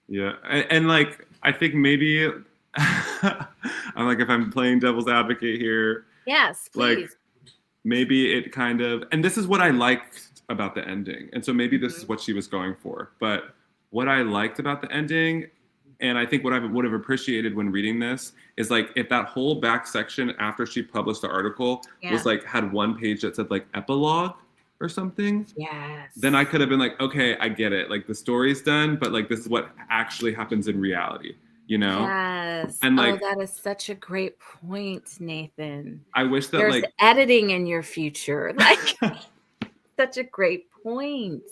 Yeah. And like, I think maybe I'm like, if I'm playing devil's advocate here. Yes, please. Like, maybe it kind of, and this is what I liked about the ending. And so maybe this is what she was going for. But what I liked about the ending, and I think what I would have appreciated when reading this, is like, if that whole back section after she published the article was like, had one page that said like epilogue or something. Yes. Then I could have been like, okay, I get it. Like, the story's done, but like, this is what actually happens in reality. Yes. And like, that is such a great point, Nathan. I wish that there's editing in your future. Like, such a great point.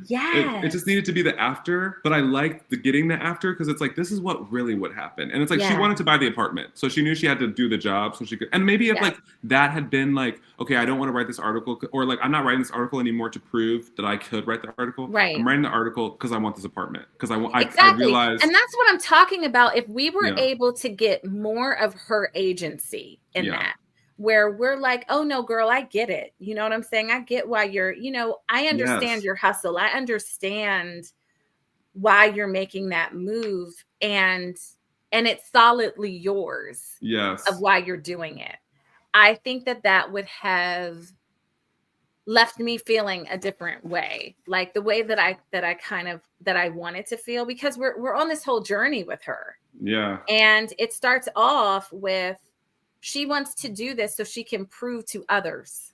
Yeah. It just needed to be the after, but I liked getting the after, because it's like, this is what really would happen. And it's like, she wanted to buy the apartment, so she knew she had to do the job so she could. And maybe if like that had been like, okay, I don't want to write this article, or like, I'm not writing this article anymore to prove that I could write the article. Right. I'm writing the article because I want this apartment, because I want. Exactly. I realized, and that's what I'm talking about. If we were able to get more of her agency in that, where we're like, oh no, girl, I get it. You know what I'm saying? I get why you're, I understand your hustle. I understand why you're making that move, and it's solidly yours. Yes. Of why you're doing it. I think that would have left me feeling a different way, like the way that I wanted to feel, because we're on this whole journey with her. Yeah. And it starts off with, she wants to do this so she can prove to others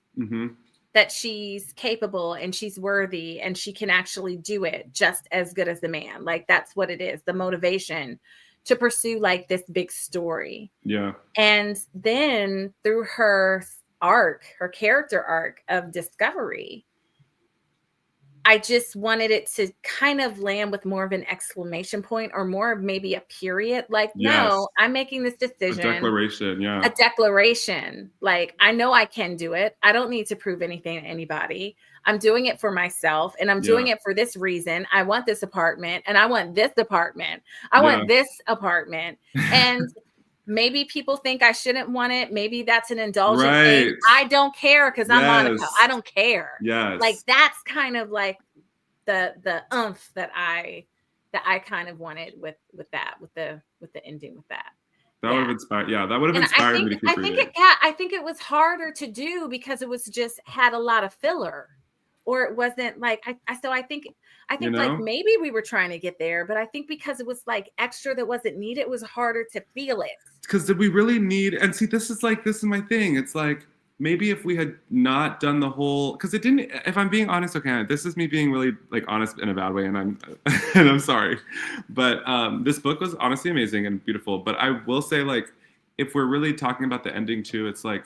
that she's capable and she's worthy and she can actually do it just as good as the man. Like, that's what it is, the motivation to pursue like this big story. Yeah. And then through her character arc of discovery, I just wanted it to kind of land with more of an exclamation point, or more of maybe a period. Like, no, I'm making this decision. A declaration, yeah. A declaration. Like, I know I can do it. I don't need to prove anything to anybody. I'm doing it for myself, and I'm doing it for this reason. I want this apartment, and I want this apartment. I want this apartment. And maybe people think I shouldn't want it. Maybe that's an indulgent thing. I don't care, because I'm Manako. I don't care. Yes. Like, that's kind of like the oomph that I kind of wanted with that, with the ending with that. That would have inspired. Yeah, that would have inspired me to keep reading. I think it was harder to do because it was just had a lot of filler, or it wasn't like I think like maybe we were trying to get there, but I think because it was like extra that wasn't needed, it was harder to feel it. Because did we really need? And see, this is my thing. It's like, maybe if we had not done the whole, because it didn't. If I'm being honest, okay, this is me being really like honest in a bad way, and I'm sorry, but this book was honestly amazing and beautiful. But I will say, like, if we're really talking about the ending too, it's like,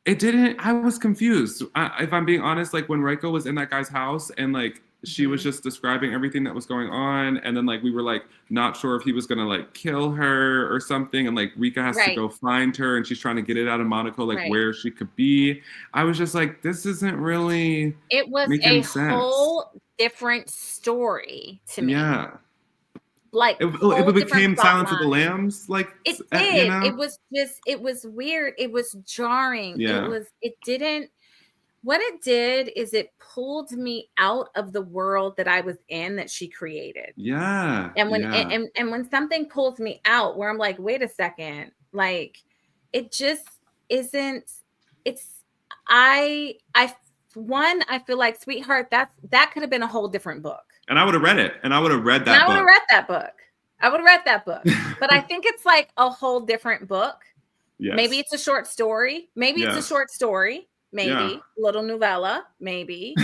it didn't. I was confused. If I'm being honest, like when Rika was in that guy's house and like she was just describing everything that was going on, and then like we were like not sure if he was gonna like kill her or something, and like Rika has to go find her, and she's trying to get it out of Manako, like where she could be. I was just like, this isn't really. It was a whole different story to me. Yeah. Like it became Silence of the Lambs, like it did. It was weird. It was jarring. Yeah. It didn't. what it did is it pulled me out of the world that I was in that she created. Yeah. And when Yeah. and when something pulls me out where I'm like, wait a second, like it just isn't, it's I feel like, sweetheart, that could have been a whole different book. And I would have read it. And I would have read And I that would have book. read that book. I would have read that book. But I think it's like a whole different book. Yes. Maybe it's a short story. Maybe it's a Yes. short story. Maybe little novella. Maybe.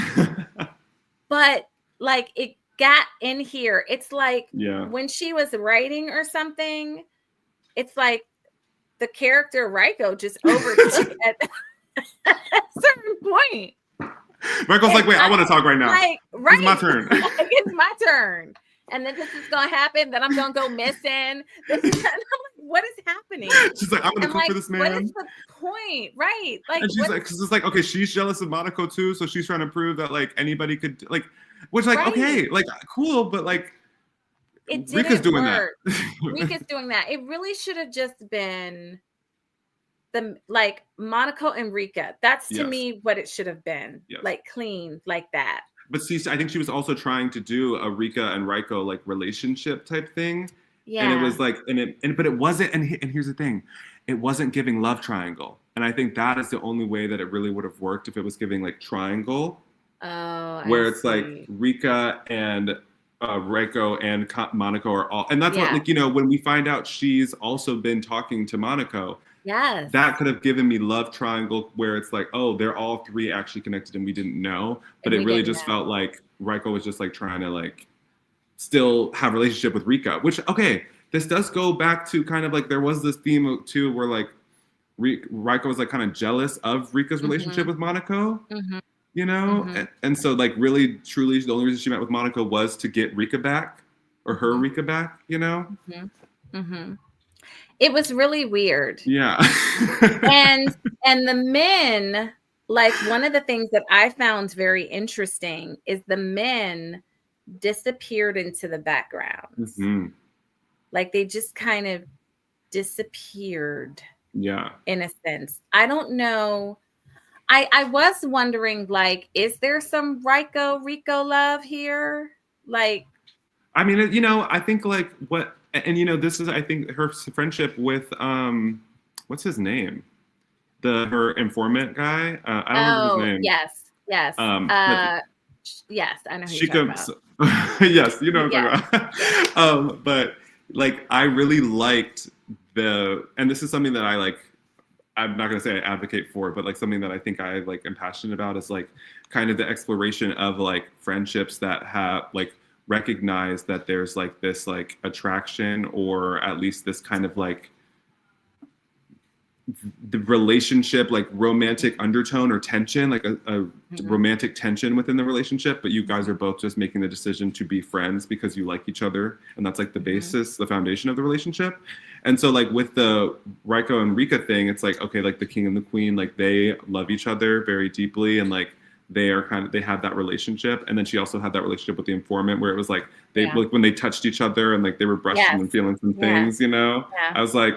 But like it got in here. It's like when she was writing or something, it's like the character Riko just overtook at a certain point. Riko's like, wait, I want to talk right now. Like, right. It's my turn. It's my turn. And then this is going to happen. Then I'm going to go missing. This is, like, what is happening? She's like, I'm going to cook for this man. What is the point? Right. Like, and she's like, because it's like, okay, she's jealous of Manako too. So she's trying to prove that like anybody could like, which like, okay, like cool. But like, Rika's doing that. Rika's doing that. It really should have just been the like Manako and Rika. That's to me what it should have been. Like clean, like that. But see, I think she was also trying to do a Rika and Riko like relationship type thing. Yeah. And it was like, but it wasn't. And here's the thing, it wasn't giving love triangle. And I think that is the only way that it really would have worked if it was giving like triangle. Oh, where it's like Rika and Riko and Manako are all, and that's what, like, you know, when we find out she's also been talking to Manako. Yes. That could have given me love triangle where it's like, oh, they're all three actually connected and we didn't know. But it really just felt like Riko was just like trying to like still have a relationship with Rika, which, okay, this does go back to kind of like there was this theme too where like Riko was like kind of jealous of Rika's relationship with Manako, you know? And so like really, truly the only reason she met with Manako was to get Rika back or her Rika back, you know? It was really weird. Yeah. and the men, like one of the things that I found very interesting is the men disappeared into the background. Like they just kind of disappeared. Yeah. In a sense. I don't know. I was wondering, like, is there some Riko love here? Like, I mean, you know, I think like what, and you know, this is, I think her friendship with, what's his name? Her informant guy. I don't remember his name. Yes. Yes, I know who you're talking about. Yes, you know what I'm talking about. But like, I really liked and this is something that I like, I'm not going to say I advocate for, but like something that I think I like am passionate about is like kind of the exploration of like friendships that have like recognize that there's like this like attraction or at least this kind of like the relationship, like romantic undertone or tension, like a romantic tension within the relationship, but you guys are both just making the decision to be friends because you like each other. And that's like the basis, the foundation of the relationship. And so like with the Riko and Rika thing, it's like, okay, like the king and the queen, like they love each other very deeply. And like, they have that relationship. And then she also had that relationship with the informant where it was like, like when they touched each other and like they were brushing and feeling some things, you know, I was like,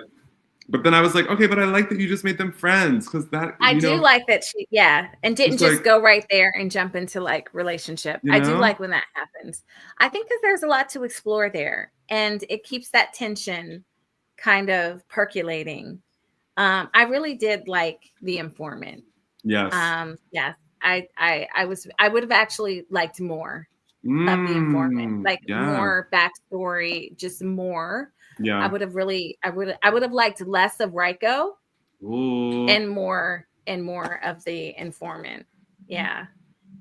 but then I was like, okay, but I like that you just made them friends because that I do like that she, and didn't just like, go right there and jump into like relationship. You know? I do like when that happens. I think that there's a lot to explore there, and it keeps that tension kind of percolating. I really did like the informant. Yes. Yes. I would have actually liked more of the informant, like more backstory, just more. Yeah, I would have liked less of Riko and more of the informant. Yeah.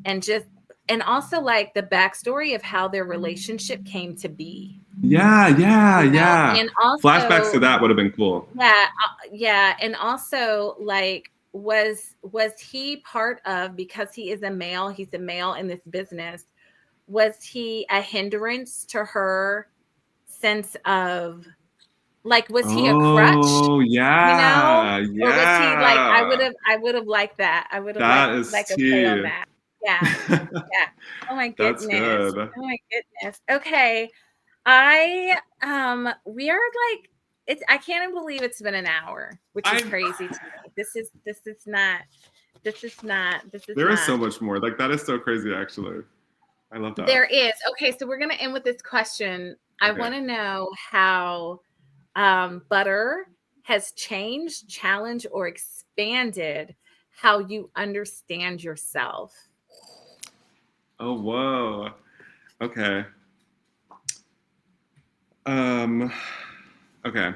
And also like the backstory of how their relationship came to be. Yeah. And also flashbacks to that would have been cool. Yeah. And also like, was he part of, because he's a male in this business, was he a hindrance to her sense of like, was he a crutch? Oh yeah, you know? Or was he like, I would have liked that. I would have liked a play on that. Yeah. Oh my goodness. That's good. Oh my goodness. Okay. We are like, I can't even believe it's been an hour, which is crazy to me. This is not, This is not. This is There is so not. much more. Like, that is so crazy, actually. I love that. There is. Okay, so we're gonna end with this question. I want to know how butter has changed, challenged, or expanded how you understand yourself. Oh, whoa. Okay. Um, okay.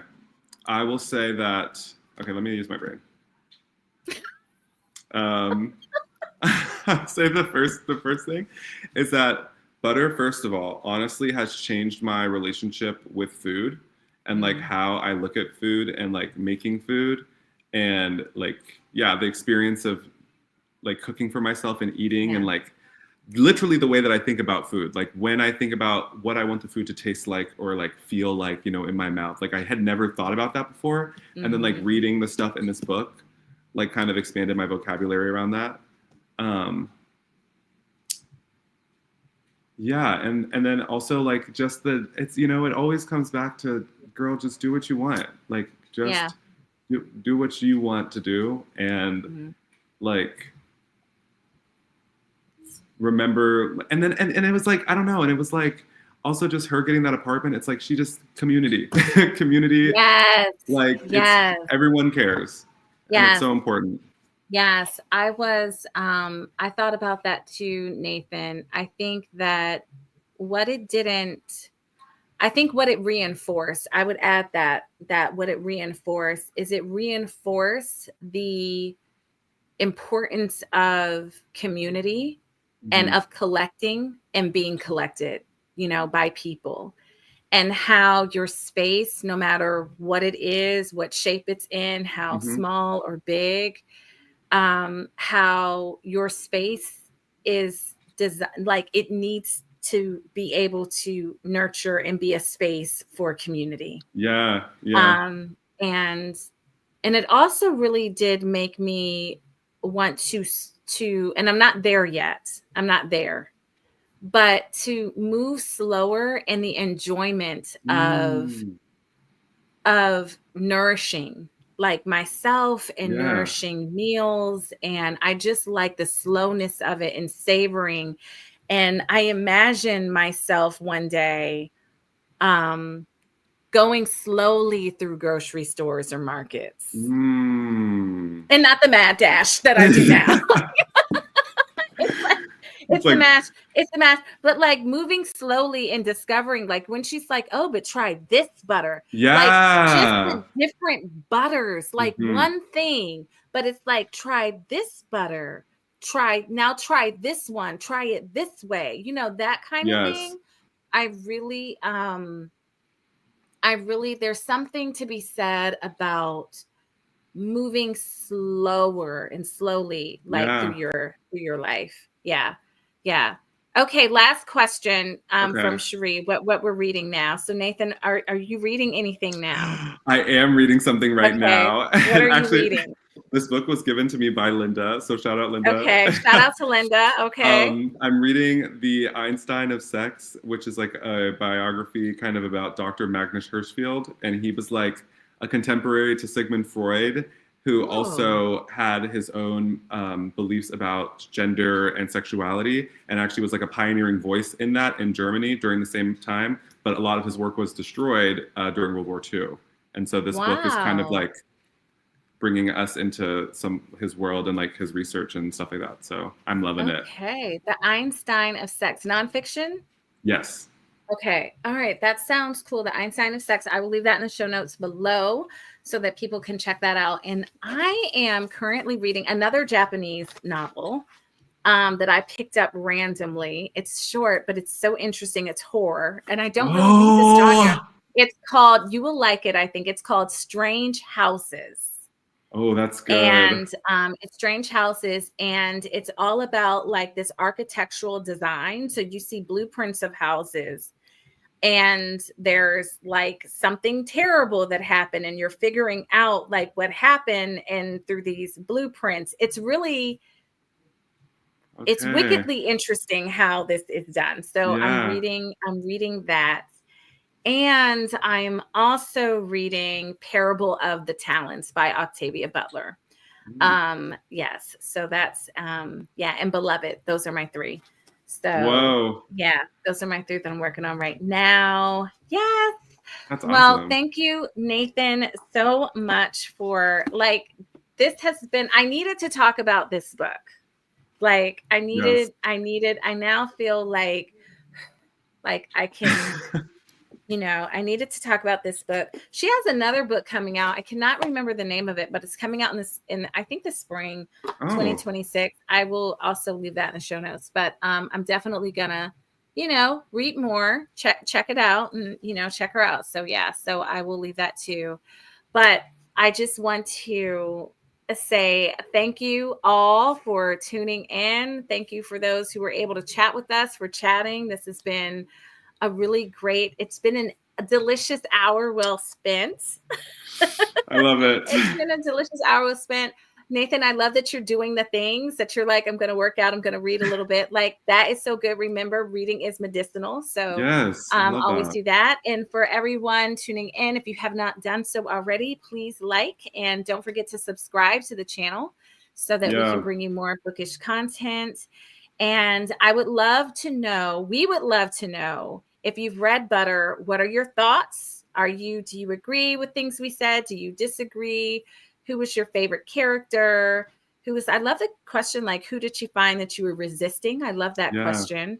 I will say that. Okay, let me use my brain. I'll say the first thing is that butter, first of all, honestly has changed my relationship with food and like how I look at food and like making food and like yeah, the experience of like cooking for myself and eating and like literally the way that I think about food. Like when I think about what I want the food to taste like or like feel like, you know, in my mouth. Like I had never thought about that before. And then like reading the stuff in this book like kind of expanded my vocabulary around that. Yeah, and then also like just it's you know it always comes back to girl, just do what you want, like just do what you want to do and like remember and then and it was like I don't know and it was like also just her getting that apartment, it's like she just community community like it's everyone cares and it's so important. Yes, I thought about that too, Nathan. I think that what it didn't, I think what it reinforced, I would add that what it reinforced is it reinforced the importance of community and of collecting and being collected, you know, by people. And how your space, no matter what it is, what shape it's in, how small or big, how your space is designed, like it needs to be able to nurture and be a space for community. Yeah. And it also really did make me want to, and I'm not there yet. I'm not there, but to move slower in the enjoyment of nourishing like myself and nourishing meals. And I just like the slowness of it and savoring. And I imagine myself one day going slowly through grocery stores or markets. And not the mad dash that I do now. It's like, the mash, but like moving slowly and discovering, like when she's like, oh, but try this butter. Like just the different butters, like one thing, but it's like, try this butter, try this one, try it this way, you know, that kind of thing. I really, there's something to be said about moving slower and slowly, like through your life. Yeah. Okay, last question from Cherie. What we're reading now. So Nathan, are you reading anything now? I am reading something right now. What are you reading? This book was given to me by Linda, so shout out Linda. Okay, shout out to Linda. Okay. I'm reading The Einstein of Sex, which is like a biography kind of about Dr. Magnus Hirschfeld, and he was like a contemporary to Sigmund Freud, who also had his own beliefs about gender and sexuality, and actually was like a pioneering voice in that in Germany during the same time. But a lot of his work was destroyed during World War II. And so this book is kind of like bringing us into his world and like his research and stuff like that. So I'm loving it. Okay, The Einstein of Sex, nonfiction? Yes. Okay. All right. That sounds cool. The Einstein of Sex. I will leave that in the show notes below so that people can check that out. And I am currently reading another Japanese novel that I picked up randomly. It's short, but it's so interesting. It's horror. And I don't really read this genre. It's called, you will like it, I think. It's called Strange Houses. Oh, that's good. And it's Strange Houses, and it's all about like this architectural design. So you see blueprints of houses, and there's like something terrible that happened, and you're figuring out like what happened and through these blueprints. It's really, it's wickedly interesting how this is done. So I'm reading that. And I'm also reading Parable of the Talents by Octavia Butler. Yes. So that's yeah, and Beloved. Those are my three. So Whoa, yeah, those are my three that I'm working on right now. Yes. that's Well, awesome. thank you, Nathan, so much for like this has been I needed to talk about this book. Like Yes. I now feel like I can I needed to talk about this book. She has another book coming out. I cannot remember the name of it, but it's coming out in I think the spring Oh, 2026. I will also leave that in the show notes. But I'm definitely gonna, read more, check it out and check her out. So yeah, so I will leave that too. But I just want to say thank you all for tuning in. Thank you for those who were able to chat with us for chatting. This has been it's been a delicious hour well spent. I love it. It's been a delicious hour well spent. Nathan, I love that you're doing the things that you're like, I'm going to work out, I'm going to read a little bit. Like, that is so good. Remember, reading is medicinal. So, Yes, I love always that. do that. And for everyone tuning in, if you have not done so already, please like and don't forget to subscribe to the channel so that we can Yeah. bring you more bookish content. And we would love to know if you've read Butter, what are your thoughts? Do you agree with things we said? Do you disagree? Who was your favorite character? I love the question, like, who did you find that you were resisting? I love that Yeah. question.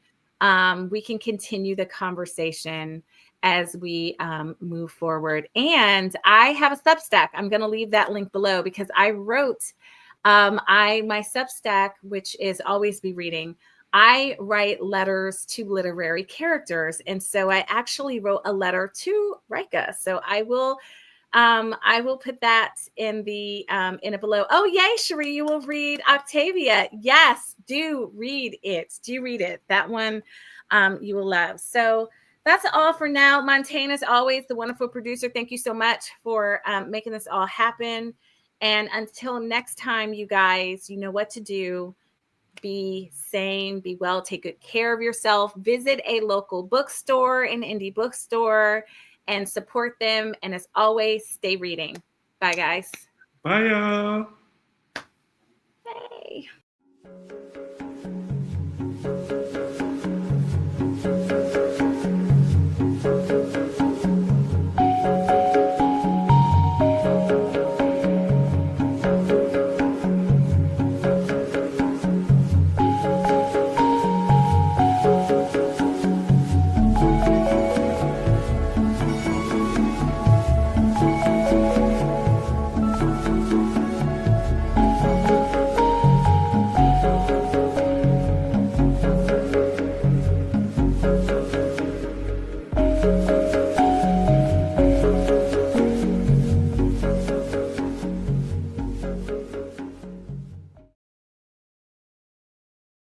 We can continue the conversation as we move forward. And I have a Substack. I'm going to leave that link below because I wrote my Substack, which is Always Be Reading. I write letters to literary characters, and so I actually wrote a letter to Rika. So I will put that in it below. Oh yay, Cherie, you will read Octavia. Yes, do read it. Do read it. That one you will love. So that's all for now. Montaigne, as always, the wonderful producer. Thank you so much for making this all happen. And until next time, you guys, you know what to do. Be sane, be well, take good care of yourself. Visit a local bookstore, an indie bookstore, and support them. And as always, stay reading. Bye, guys. Bye, y'all. Bye.